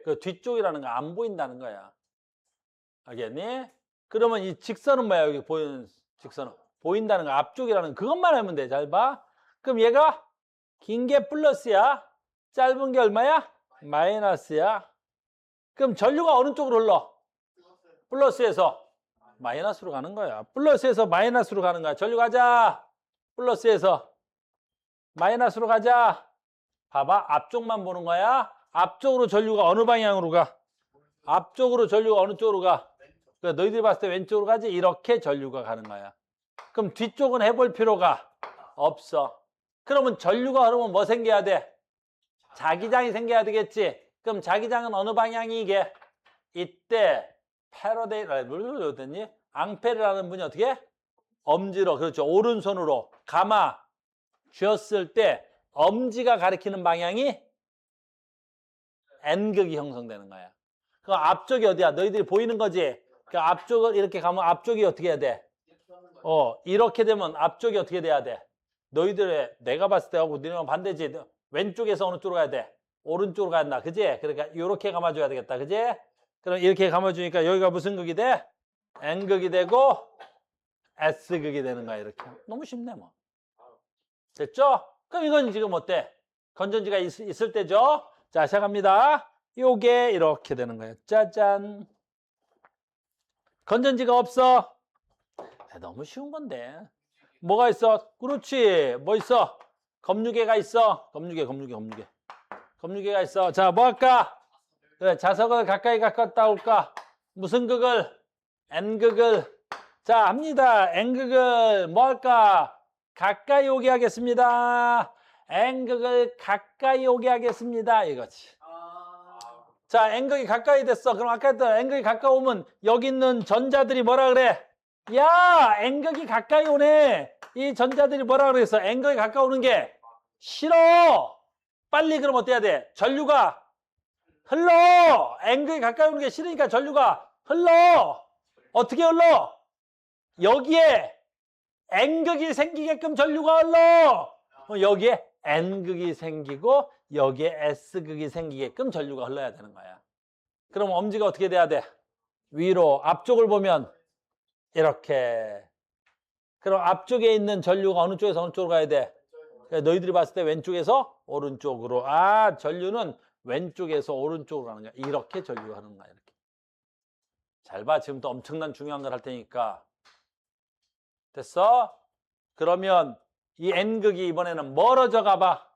그 뒤쪽이라는 거야. 안 보인다는 거야. 알겠니? 그러면 이 직선은 뭐야? 여기 보이는 직선은. 보인다는 거. 앞쪽이라는 거. 그것만 하면 돼. 잘 봐. 그럼 얘가 긴 게 플러스야. 짧은 게 얼마야? 마이너스야. 그럼 전류가 어느 쪽으로 흘러? 플러스에서 마이너스로 가는 거야. 플러스에서 마이너스로 가는 거야. 전류 가자. 플러스에서 마이너스로 가자. 봐봐. 앞쪽만 보는 거야. 앞쪽으로 전류가 어느 방향으로 가? 앞쪽으로 전류가 어느 쪽으로 가? 그러니까 너희들이 봤을 때 왼쪽으로 가지. 이렇게 전류가 가는 거야. 그럼 뒤쪽은 해볼 필요가 없어. 그러면 전류가 흐르면 뭐 생겨야 돼? 자기장이 생겨야 되겠지. 그럼 자기장은 어느 방향이 이게? 이때 패러데이를 됐니? 앙페르라는 분이 어떻게? 엄지로, 그렇죠. 오른손으로 감아 쥐었을 때 엄지가 가리키는 방향이 N극이 형성되는 거야. 그 앞쪽이 어디야? 너희들이 보이는 거지? 그 앞쪽을 이렇게 가면 앞쪽이 어떻게 해야 돼? 이렇게 되면 앞쪽이 어떻게 돼야 돼? 너희들의 내가 봤을 때 하고 너희랑 반대지. 왼쪽에서 어느 쪽으로 가야 돼? 오른쪽으로 가야 된다. 그지? 그러니까 이렇게 감아줘야 되겠다. 그지? 그럼 이렇게 감아주니까 여기가 무슨 극이 돼? N극이 되고 S극이 되는 거야. 이렇게. 너무 쉽네 뭐. 됐죠? 그럼 이건 지금 어때? 건전지가 있을 때죠? 자, 시작합니다. 요게 이렇게 되는 거예요. 짜잔. 건전지가 없어. 너무 쉬운 건데. 뭐가 있어? 그렇지. 뭐 있어? 검유계가 있어. 검유계가 있어. 자, 뭐 할까? 그래, 자석을 가까이 갖다 올까? 무슨 극을? N극을. 자, 합니다. N극을 뭐 할까? 가까이 오게 하겠습니다. N극을 가까이 오게 하겠습니다. 이거지. 자, N극이 가까이 됐어. 그럼 아까 했던 N극이 가까이 오면 여기 있는 전자들이 뭐라 그래? 야, N극이 가까이 오네. 이 전자들이 뭐라 그랬어? N극이 가까이 오는 게 싫어. 빨리 그럼 어때야 돼? 전류가 흘러. N극이 가까이 오는 게 싫으니까 전류가 흘러. 어떻게 흘러? 여기에 N극이 생기게끔 전류가 흘러. 여기에 N극이 생기고 여기에 S극이 생기게끔 전류가 흘러야 되는 거야. 그럼 엄지가 어떻게 돼야 돼? 위로. 앞쪽을 보면 이렇게. 그럼 앞쪽에 있는 전류가 어느 쪽에서 어느 쪽으로 가야 돼? 너희들이 봤을 때 왼쪽에서 오른쪽으로. 아, 전류는 왼쪽에서 오른쪽으로 가는 거야. 이렇게 전류가 하는 거야. 이렇게. 잘 봐. 지금 또 엄청난 중요한 걸 할 테니까. 됐어? 그러면 이 N극이 이번에는 멀어져 가봐.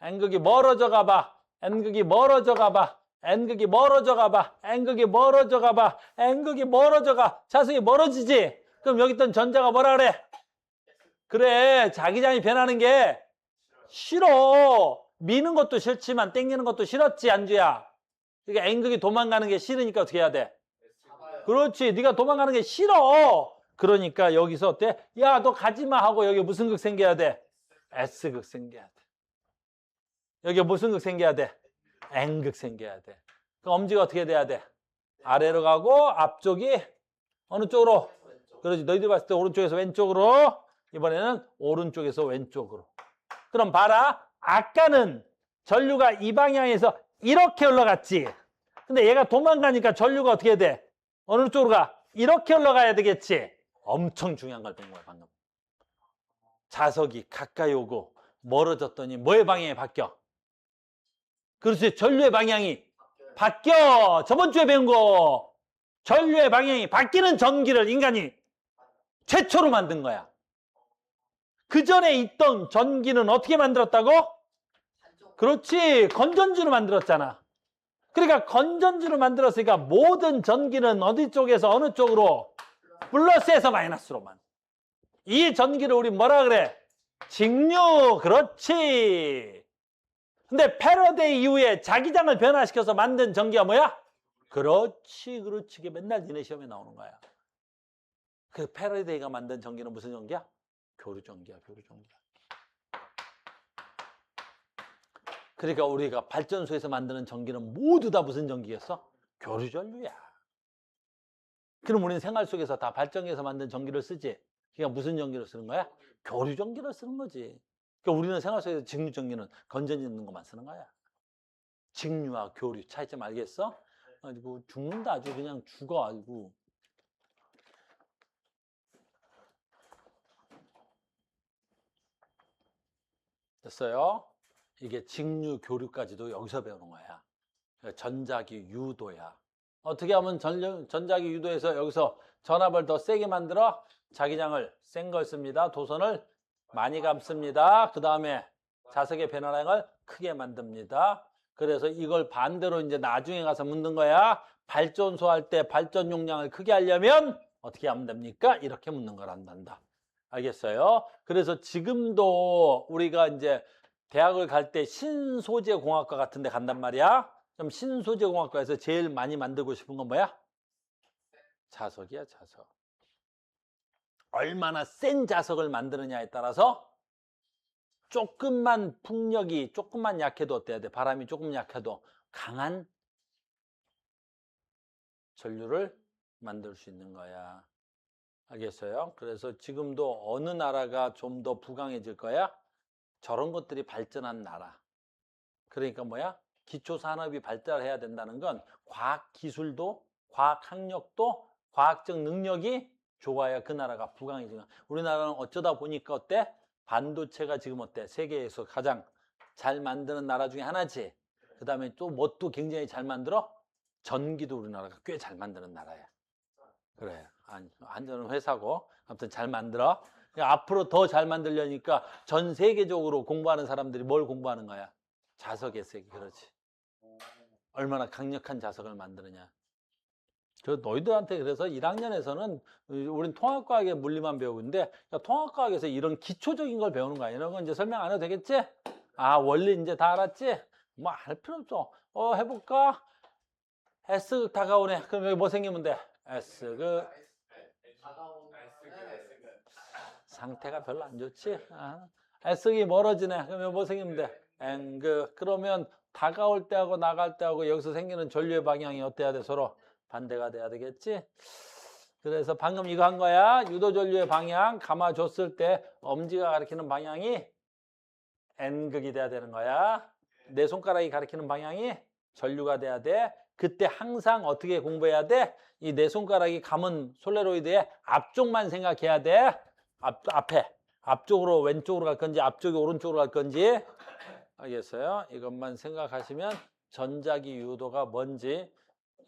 N극이 멀어져 가봐. N극이 멀어져 가봐. N극이 멀어져 가봐. N극이 멀어져 가봐. N극이 멀어져 가. 자석이 멀어지지? 그럼 여기 있던 전자가 뭐라 그래? 그래, 자기장이 변하는 게 싫어. 미는 것도 싫지만 땡기는 것도 싫었지, 안주야. 그러니까 N극이 도망가는 게 싫으니까 어떻게 해야 돼? 그렇지, 네가 도망가는 게 싫어. 그러니까 여기서 어때? 야, 너 가지마 하고 여기 무슨 극 생겨야 돼? S극 생겨야 돼. 여기 무슨 극 생겨야 돼? N극 생겨야 돼. 그럼 엄지가 어떻게 돼야 돼? 아래로 가고 앞쪽이 어느 쪽으로? 그렇지, 너희들 봤을 때 오른쪽에서 왼쪽으로, 이번에는 오른쪽에서 왼쪽으로. 그럼 봐라. 아까는 전류가 이 방향에서 이렇게 흘러갔지. 근데 얘가 도망가니까 전류가 어떻게 돼? 어느 쪽으로 가? 이렇게 흘러가야 되겠지. 엄청 중요한 걸 본 거야, 방금. 자석이 가까이 오고 멀어졌더니 뭐의 방향이 바뀌어? 그렇지, 전류의 방향이 바뀌어. 저번 주에 배운 거. 전류의 방향이 바뀌는 전기를 인간이 최초로 만든 거야. 그 전에 있던 전기는 어떻게 만들었다고? 그렇지, 건전지로 만들었잖아. 그러니까 건전지로 만들었으니까 모든 전기는 어디 쪽에서 어느 쪽으로? 플러스에서 마이너스로만. 이 전기를 우리 뭐라 그래? 직류. 그렇지. 근데 패러데이 이후에 자기장을 변화시켜서 만든 전기가 뭐야? 그렇지, 그렇지. 이게 맨날 니네 시험에 나오는 거야. 그 패러데이가 만든 전기는 무슨 전기야? 교류전기야, 교류전기야. 그러니까 우리가 발전소에서 만드는 전기는 모두 다 무슨 전기겠어? 교류전류야. 그럼 우리는 생활 속에서 다 발전기에서 만든 전기를 쓰지. 그러니까 무슨 전기를 쓰는 거야? 교류전기를 쓰는 거지. 그러니까 우리는 생활 속에서 직류전기는 건전지 넣는 것만 쓰는 거야. 직류와 교류 차이점 알겠어? 아이고 죽는다, 아주 그냥 죽어. 아이고. 됐어요? 이게 직류 교류까지도 여기서 배우는 거야. 전자기 유도야. 어떻게 하면 전자기 유도에서 여기서 전압을 더 세게 만들어? 자기장을 센 걸 씁니다. 도선을 많이 감습니다. 그 다음에 자석의 변화량을 크게 만듭니다. 그래서 이걸 반대로 이제 나중에 가서 묻는 거야. 발전소 할 때 발전 용량을 크게 하려면 어떻게 하면 됩니까? 이렇게 묻는 걸 한단다. 알겠어요? 그래서 지금도 우리가 이제 대학을 갈 때 신소재공학과 같은 데 간단 말이야. 그럼 신소재공학과에서 제일 많이 만들고 싶은 건 뭐야? 자석이야, 자석. 얼마나 센 자석을 만드느냐에 따라서 조금만 풍력이 조금만 약해도 어때야 돼? 바람이 조금 약해도 강한 전류를 만들 수 있는 거야. 알겠어요? 그래서 지금도 어느 나라가 좀 더 부강해질 거야? 저런 것들이 발전한 나라. 그러니까 뭐야? 기초산업이 발달해야 된다는 건 과학기술도, 과학학력도, 과학적 능력이 좋아야 그 나라가 부강해지는 거야. 우리나라는 어쩌다 보니까 어때? 반도체가 지금 어때? 세계에서 가장 잘 만드는 나라 중에 하나지. 그 다음에 또 뭣도 굉장히 잘 만들어? 전기도 우리나라가 꽤 잘 만드는 나라야. 그래. 안전한 회사고. 아무튼 잘 만들어. 앞으로 더 잘 만들려니까 전 세계적으로 공부하는 사람들이 뭘 공부하는 거야? 자석의 세계. 그렇지. 얼마나 강력한 자석을 만드느냐. 그 너희들한테 그래서 1학년에서는 우린 통합과학의 물리만 배우고 있는데 통합과학에서 이런 기초적인 걸 배우는 거야. 이런 건 이제 설명 안 해도 되겠지? 아, 원리 이제 다 알았지? 뭐 할 필요 없어. 해볼까? S극 다가오네. 그럼 여기 뭐 생기면 돼? S극. 상태가 별로 안 좋지? S극이 멀어지네. 그러면 뭐 생기면 돼? N극. 그러면 다가올 때하고 나갈 때하고 여기서 생기는 전류의 방향이 어때야 돼? 서로 반대가 돼야 되겠지? 그래서 방금 이거 한 거야. 유도 전류의 방향 감아줬을 때 엄지가 가리키는 방향이 N극이 돼야 되는 거야. 내 손가락이 가리키는 방향이 전류가 돼야 돼. 그때 항상 어떻게 공부해야 돼? 이 내 손가락이 감은 솔레로이드의 앞쪽만 생각해야 돼. 앞에. 앞쪽으로 왼쪽으로 갈 건지 앞쪽이 오른쪽으로 갈 건지. 알겠어요? 이것만 생각하시면 전자기 유도가 뭔지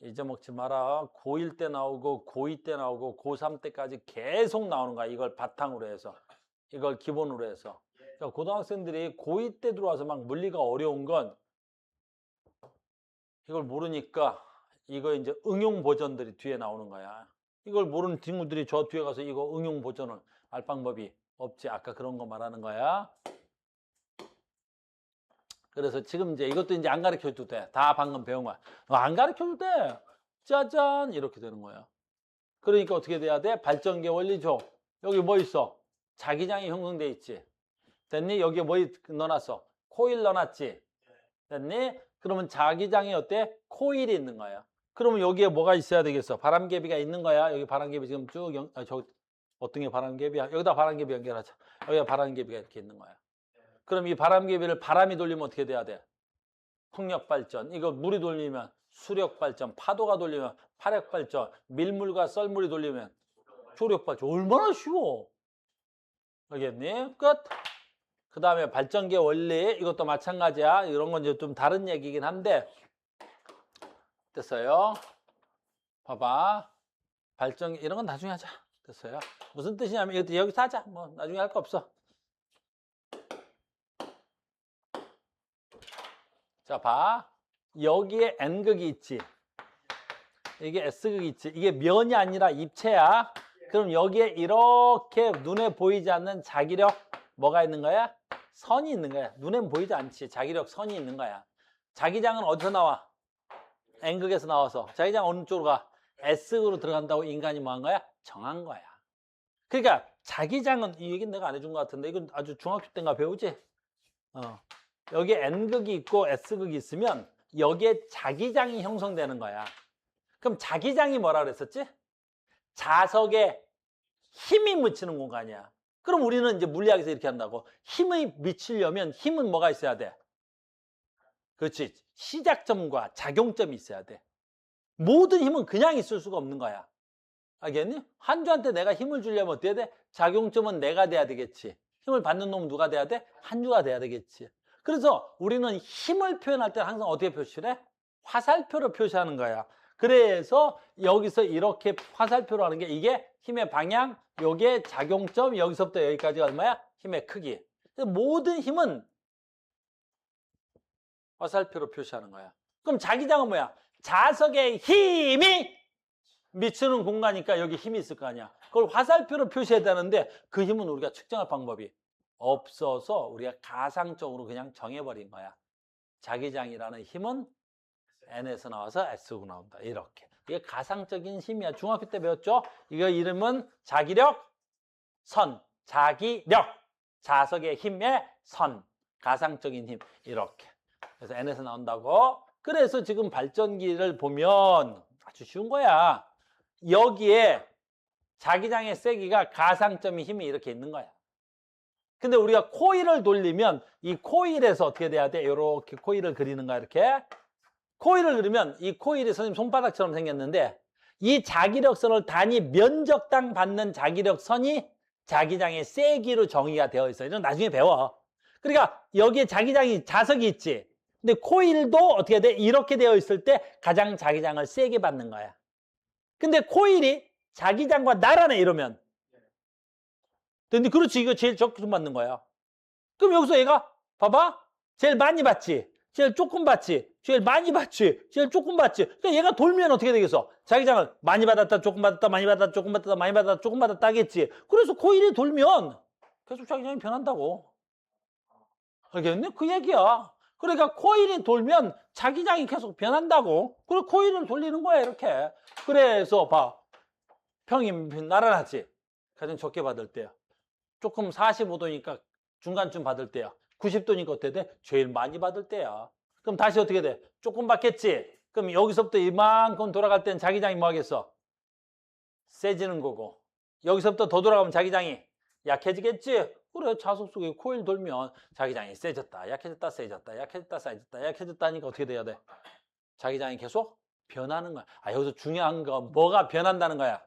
잊어먹지 마라. 고1 때 나오고 고2 때 나오고 고3 때까지 계속 나오는 거야. 이걸 바탕으로 해서. 이걸 기본으로 해서. 그러니까 고등학생들이 고2 때 들어와서 막 물리가 어려운 건 이걸 모르니까 이거 이제 응용 버전들이 뒤에 나오는 거야. 이걸 모르는 친구들이 저 뒤에 가서 이거 응용 버전을 알 방법이 없지. 아까 그런 거 말하는 거야. 그래서 지금 이제 이것도 이제 안 가르쳐줘도 돼. 다 방금 배운 거야. 안 가르쳐줘도 돼. 짜잔 이렇게 되는 거야. 그러니까 어떻게 돼야 돼? 발전기 원리죠. 여기 뭐 있어? 자기장이 형성돼 있지. 됐니? 여기에 뭐 넣어놨어? 코일 넣어놨지. 됐니? 그러면 자기장이 어때? 코일이 있는 거야. 그러면 여기에 뭐가 있어야 되겠어? 바람개비가 있는 거야. 여기 바람개비 지금 쭉 어떤 게 바람개비야? 여기다 바람개비 연결하자. 여기다 바람개비가 이렇게 있는 거야. 그럼 이 바람개비를 바람이 돌리면 어떻게 돼야 돼? 풍력발전. 이거 물이 돌리면 수력발전. 파도가 돌리면 파력발전. 밀물과 썰물이 돌리면 조력발전. 얼마나 쉬워. 알겠니? 끝. 그 다음에 발전기 원리. 이것도 마찬가지야. 이런 건 이제 좀 다른 얘기긴 한데. 됐어요? 봐봐. 발전기 이런 건 나중에 하자. 됐어요? 무슨 뜻이냐면 이것도 여기서 하자. 뭐 나중에 할 거 없어. 자, 봐. 여기에 N극이 있지. 이게 S극이 있지. 이게 면이 아니라 입체야. 그럼 여기에 이렇게 눈에 보이지 않는 자기력 뭐가 있는 거야? 선이 있는 거야. 눈엔 보이지 않지. 자기력 선이 있는 거야. 자기장은 어디서 나와? N극에서 나와서. 자기장 어느 쪽으로 가? S극으로 들어간다고 인간이 뭐 한 거야? 정한 거야. 그러니까 자기장은 이 얘기는 내가 안 해준 것 같은데 이건 아주 중학교 때인가 배우지? 여기에 N극이 있고 S극이 있으면 여기에 자기장이 형성되는 거야. 그럼 자기장이 뭐라 그랬었지? 자석에 힘이 미치는 공간이야. 그럼 우리는 이제 물리학에서 이렇게 한다고. 힘이 미치려면 힘은 뭐가 있어야 돼? 그렇지. 시작점과 작용점이 있어야 돼. 모든 힘은 그냥 있을 수가 없는 거야. 알겠니? 한주한테 내가 힘을 주려면 어때야 돼? 작용점은 내가 돼야 되겠지. 힘을 받는 놈은 누가 돼야 돼? 한주가 돼야 되겠지. 그래서 우리는 힘을 표현할 때 항상 어떻게 표시를 해? 화살표로 표시하는 거야. 그래서 여기서 이렇게 화살표로 하는 게 이게 힘의 방향, 요게 작용점, 여기서부터 여기까지가 얼마야? 힘의 크기. 모든 힘은 화살표로 표시하는 거야. 그럼 자기장은 뭐야? 자석의 힘이 미치는 공간이니까 여기 힘이 있을 거 아니야. 그걸 화살표로 표시해야 되는데 그 힘은 우리가 측정할 방법이 없어서 우리가 가상적으로 그냥 정해버린 거야. 자기장이라는 힘은 N에서 나와서 S로 나온다. 이렇게. 이게 가상적인 힘이야. 중학교 때 배웠죠? 이거 이름은 자기력, 선. 자기력. 자석의 힘의 선. 가상적인 힘. 이렇게. 그래서 N에서 나온다고. 그래서 지금 발전기를 보면 아주 쉬운 거야. 여기에 자기장의 세기가 가상점의 힘이 이렇게 있는 거야. 근데 우리가 코일을 돌리면 이 코일에서 어떻게 돼야 돼? 이렇게 코일을 그리는 거야. 이렇게. 코일을 그리면 이 코일이 선생님 손바닥처럼 생겼는데 이 자기력선을 단위 면적당 받는 자기력선이 자기장의 세기로 정의가 되어 있어요. 이건 나중에 배워. 그러니까 여기에 자기장이 자석이 있지. 근데 코일도 어떻게 돼? 이렇게 되어 있을 때 가장 자기장을 세게 받는 거야. 근데 코일이 자기장과 나란해 이러면. 근데 그렇지. 이거 제일 적게 받는 거야. 그럼 여기서 얘가 봐봐. 제일 많이 받지. 제일 조금 받지. 제일 많이 받지. 제일 조금 받지. 그러니까 얘가 돌면 어떻게 되겠어? 자기장을 많이 받았다, 조금 받았다, 많이 받았다, 조금 받았다, 많이 받았다, 조금 받았다 하겠지. 그래서 코일이 돌면 계속 자기장이 변한다고. 알겠니? 그 얘기야. 그러니까 코일이 돌면 자기장이 계속 변한다고. 그리고 코일을 돌리는 거야, 이렇게. 그래서 봐. 평이 나란하지. 가장 적게 받을 때야. 조금 45도니까 중간쯤 받을 때야. 90도니까 어때 돼? 제일 많이 받을 때야. 그럼 다시 어떻게 돼? 조금 받겠지? 그럼 여기서부터 이만큼 돌아갈 땐 자기장이 뭐 하겠어? 세지는 거고. 여기서부터 더 돌아가면 자기장이 약해지겠지? 그래, 자석 속에 코일 돌면 자기장이 세졌다, 약해졌다, 세졌다, 약해졌다, 세졌다, 약해졌다 하니까 어떻게 돼야 돼? 자기장이 계속 변하는 거야. 아, 여기서 중요한 거 뭐가 변한다는 거야?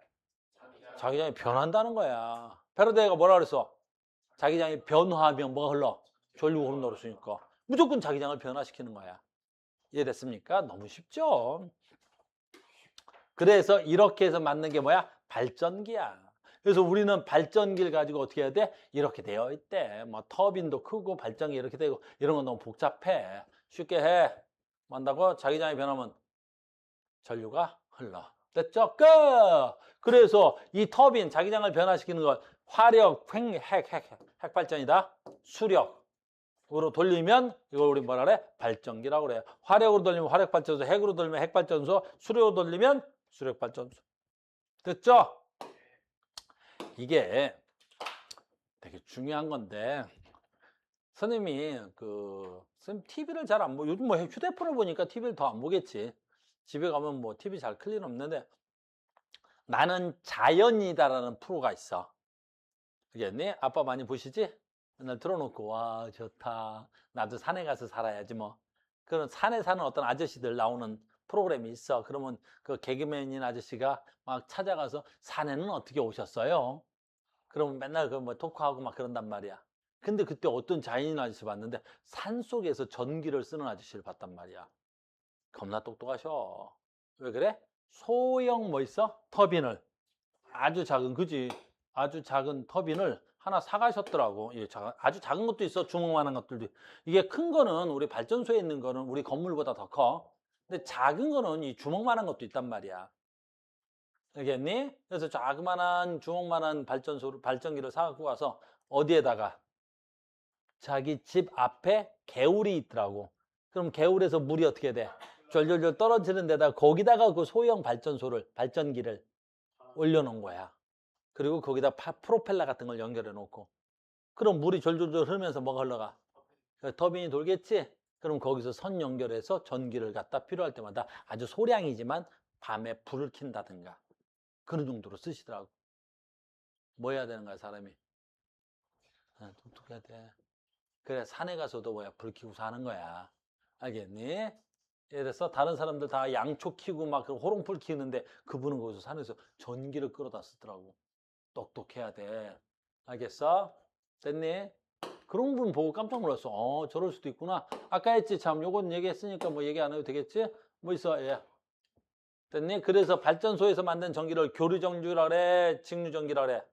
자기장이 변한다는 거야. 패러데이가 뭐라 그랬어? 자기장이 변화하면 뭐가 흘러? 전류가 흐른다고 그랬으니까 무조건 자기장을 변화시키는 거야. 이해됐습니까? 너무 쉽죠? 그래서 이렇게 해서 만든 게 뭐야? 발전기야. 그래서 우리는 발전기를 가지고 어떻게 해야 돼? 이렇게 되어 있대. 뭐 터빈도 크고 발전기 이렇게 되고 이런 건 너무 복잡해. 쉽게 해. 만다고 자기장이 변하면 전류가 흘러. 됐죠? 끝! 그래서 이 터빈, 자기장을 변화시키는 건 화력, 핵발전이다. 수력으로 돌리면 이걸 우리 뭐라 그래? 발전기라고 그래. 화력으로 돌리면 화력발전소, 핵으로 돌리면 핵발전소, 수력으로 돌리면 수력발전소. 됐죠? 이게 되게 중요한 건데 선생님이 선생님 TV를 잘 안 요즘 뭐 휴대폰을 보니까 TV를 더 안 보겠지. 집에 가면 뭐 TV 잘 클 일 없는데 나는 자연이다라는 프로가 있어. 알겠니? 아빠 많이 보시지? 맨날 틀어놓고 와 좋다. 나도 산에 가서 살아야지 뭐. 그런 산에 사는 어떤 아저씨들 나오는 프로그램이 있어. 그러면 그 개그맨인 아저씨가 막 찾아가서 산에는 어떻게 오셨어요? 그러면 맨날 그 뭐 토크하고 막 그런단 말이야. 근데 그때 어떤 자연인 아저씨 봤는데 산 속에서 전기를 쓰는 아저씨를 봤단 말이야. 겁나 똑똑하셔. 왜 그래? 소형 뭐 있어? 터빈을 아주 작은 그지? 아주 작은 터빈을 하나 사가셨더라고. 예, 아주 작은 것도 있어. 주먹만한 것들도. 이게 큰 거는 우리 발전소에 있는 거는 우리 건물보다 더 커. 근데 작은 거는 이 주먹만한 것도 있단 말이야. 알겠니? 그래서 자그만한 주먹만한 발전기를 사갖고 와서 어디에다가 자기 집 앞에 개울이 있더라고. 그럼 개울에서 물이 어떻게 돼? 졸졸졸 떨어지는 데다가 거기다가 그 소형 발전기를 올려놓은 거야. 그리고 거기다 프로펠러 같은 걸 연결해 놓고. 그럼 물이 졸졸졸 흐르면서 뭐가 흘러가? 터빈이 돌겠지? 그럼 거기서 선 연결해서 전기를 갖다 필요할 때마다 아주 소량이지만 밤에 불을 킨다든가 그런 정도로 쓰시더라고. 뭐 해야 되는 거야, 사람이? 똑똑해야 돼. 그래, 산에 가서도 뭐야, 불 켜고 사는 거야. 알겠니? 예를 들어서 다른 사람들 다 양초 키고 막 호롱불 키우는데 그분은 거기서 산에서 전기를 끌어다 쓰더라고. 똑똑해야 돼. 알겠어? 됐니? 그런 분 보고 깜짝 놀랐어. 저럴 수도 있구나. 아까 했지, 참. 요건 얘기했으니까 뭐 얘기 안 해도 되겠지? 뭐 있어? 예. 됐니? 그래서 발전소에서 만든 전기를 교류전기라 그래? 직류전기라 그래?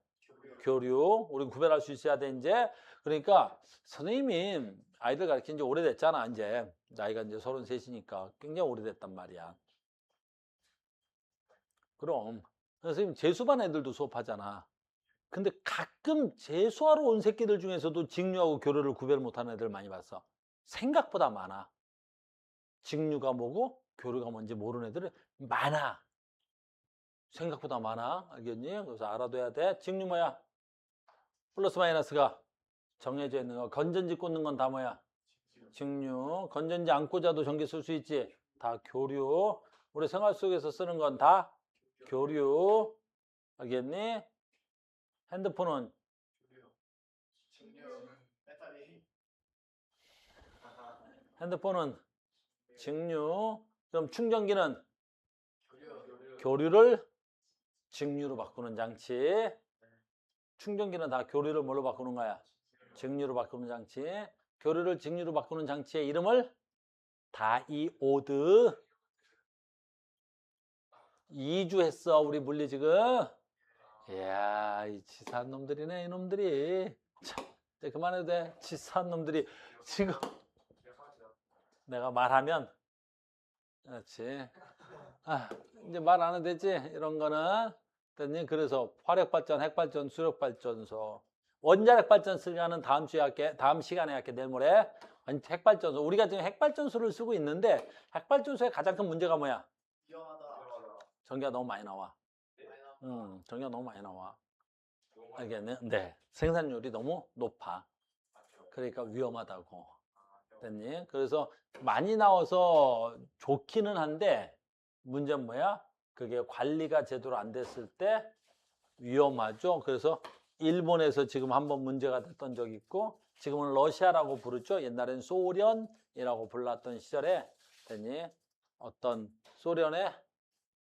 교류. 우리 구별할 수 있어야 돼, 이제. 그러니까 선생님이 아이들 가르친 지 오래됐잖아, 이제. 나이가 이제 33이니까 굉장히 오래됐단 말이야. 그럼. 선생님 재수반 애들도 수업하잖아. 근데 가끔 재수하러 온 새끼들 중에서도 직류하고 교류를 구별 못하는 애들 많이 봤어. 생각보다 많아. 직류가 뭐고 교류가 뭔지 모르는 애들이 많아. 생각보다 많아. 알겠니? 그래서 알아둬야 돼. 직류 뭐야? 플러스 마이너스가 정해져 있는 거. 건전지 꽂는 건 다 뭐야? 직류. 건전지 안 꽂아도 전기 쓸 수 있지? 다 교류. 우리 생활 속에서 쓰는 건 다 교류. 알겠니? 핸드폰은 핸드폰은 직류. 그럼 충전기는 교류를 직류로 바꾸는 장치. 충전기는 다 교류를 뭘로 바꾸는 거야? 직류로 바꾸는 장치. 교류를 직류로 바꾸는 장치의 이름을 다이오드. 2주 했어, 우리 물리 지금. 이야, 이 치사한 놈들이네, 이놈들이. 참, 이제 그만해도 돼. 치사한 놈들이. 지금 내가 말하면, 그렇지. 아, 이제 말 안 해도 되지? 이런 거는. 됐니? 그래서 화력발전, 핵발전, 수력발전소. 원자력발전 쓰려는 다음 시간에 할게, 내일 모레. 아니, 핵발전소. 우리가 지금 핵발전소를 쓰고 있는데, 핵발전소의 가장 큰 문제가 뭐야? 전기가 너무 많이 나와. 전기가 너무 많이 나와. 이게 네, 생산율이 너무 높아. 그러니까 위험하다고. 됐니? 그래서 많이 나와서 좋기는 한데 문제는 뭐야? 그게 관리가 제대로 안 됐을 때 위험하죠. 그래서 일본에서 지금 한번 문제가 됐던 적이 있고 지금은 러시아라고 부르죠. 옛날엔 소련이라고 불렀던 시절에 됐니? 어떤 소련의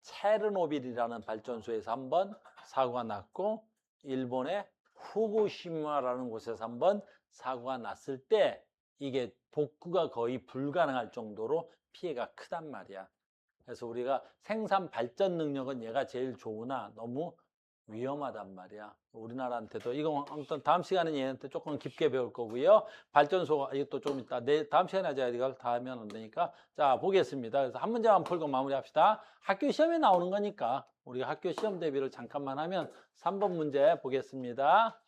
체르노빌이라는 발전소에서 한번 사고가 났고 일본의 후쿠시마라는 곳에서 한번 사고가 났을 때 이게 복구가 거의 불가능할 정도로 피해가 크단 말이야. 그래서 우리가 생산 발전 능력은 얘가 제일 좋으나 너무 위험하단 말이야. 우리나라한테도 이거 아무튼 다음 시간에 얘한테 조금 깊게 배울 거고요. 발전소가 이것도 좀 이따 다음 시간에 하자. 이걸 다 하면 안 되니까. 자, 보겠습니다. 그래서 한 문제만 풀고 마무리합시다. 학교 시험에 나오는 거니까 우리가 학교 시험 대비를 잠깐만 하면 3번 문제 보겠습니다.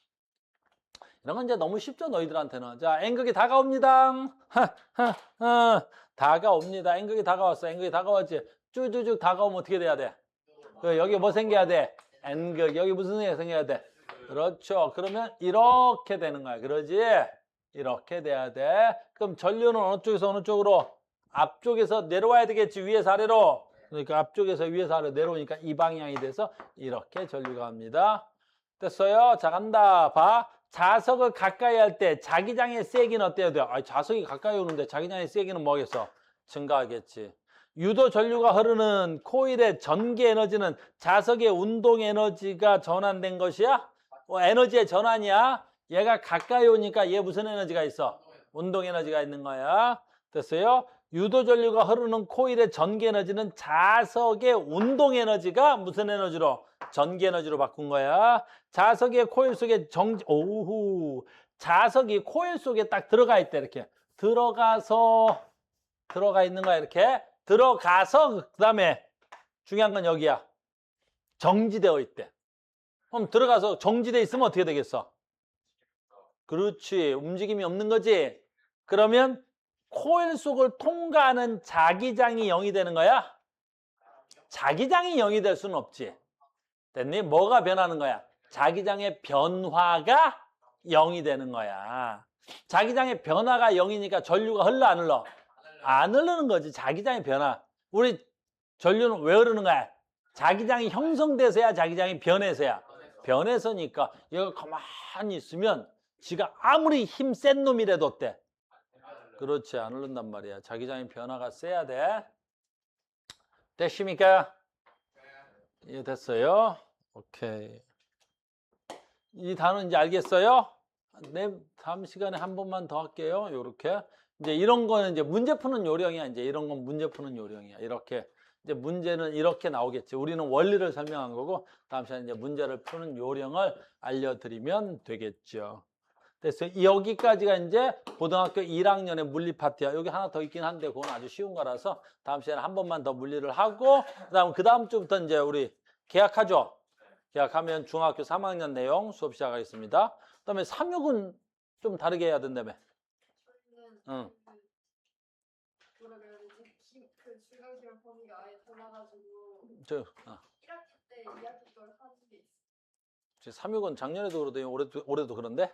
이런 건 이제 너무 쉽죠, 너희들한테는. 자, N극이 다가옵니다. 다가옵니다. N극이 다가왔어. N극이 다가왔지. 쭈쭈쭉 다가오면 어떻게 돼야 돼? 여기 뭐 생겨야 돼? N극. 여기 무슨 게 생겨야 돼? 그렇죠. 그러면 이렇게 되는 거야. 그러지? 이렇게 돼야 돼. 그럼 전류는 어느 쪽에서 어느 쪽으로? 앞쪽에서 내려와야 되겠지. 위에서 아래로. 그러니까 앞쪽에서 위에서 아래로 내려오니까 이 방향이 돼서 이렇게 전류가 갑니다. 됐어요? 자, 간다. 봐. 자석을 가까이 할 때 자기장의 세기는 어때야 돼요? 자석이 가까이 오는데 자기장의 세기는 뭐겠어? 증가하겠지. 유도 전류가 흐르는 코일의 전기 에너지는 자석의 운동 에너지가 전환된 것이야? 에너지의 전환이야? 얘가 가까이 오니까 얘 무슨 에너지가 있어? 운동 에너지가 있는 거야. 됐어요? 유도 전류가 흐르는 코일의 전기 에너지는 자석의 운동 에너지가 무슨 에너지로? 전기 에너지로 바꾼 거야. 자석의 코일 속에 자석이 코일 속에 딱 들어가 있대. 이렇게 들어가 있는 거야. 이렇게 들어가서 그다음에 중요한 건 여기야. 정지되어 있대. 그럼 들어가서 정지되어 있으면 어떻게 되겠어? 그렇지. 움직임이 없는 거지. 그러면 코일 속을 통과하는 자기장이 0이 되는 거야? 자기장이 0이 될 수는 없지. 됐니? 뭐가 변하는 거야? 자기장의 변화가 0이 되는 거야. 자기장의 변화가 0이니까 전류가 흘러 안 흘러? 안 흐르는 거지. 자기장의 변화. 우리 전류는 왜 흐르는 거야? 자기장이 형성돼서야 자기장이 변해서야. 변해서니까 얘가 가만히 있으면 지가 아무리 힘 센 놈이라도 어때? 그렇지. 안 흐른단 말이야. 자기장의 변화가 세야 돼. 됐습니까? 예, 됐어요. 오케이. 이 단어 이제 알겠어요? 네, 다음 시간에 한 번만 더 할게요. 요렇게. 이제 이런 거는 이제 문제 푸는 요령이야. 이제 이런 건 문제 푸는 요령이야. 이렇게. 이제 문제는 이렇게 나오겠지. 우리는 원리를 설명한 거고, 다음 시간에 이제 문제를 푸는 요령을 알려드리면 되겠죠. 그래서 여기까지가 이제 고등학교 1학년의 물리 파트야. 여기 하나 더 있긴 한데, 그건 아주 쉬운 거라서 다음 시간에 한 번만 더 물리를 하고, 그 다음 주부터 이제 우리 계약하죠. 계약하면 중학교 3학년 내용 수업 시작하겠습니다. 그다음에 3육은 좀 다르게 해야 된다며. 응. 뭐라 그래야 되지? 그 중간시간 범위가 아예 달라가지고 1학기 때 2학기 걸 하는 게 있어. 3육은 작년에도 그러더니 올해도 그런데?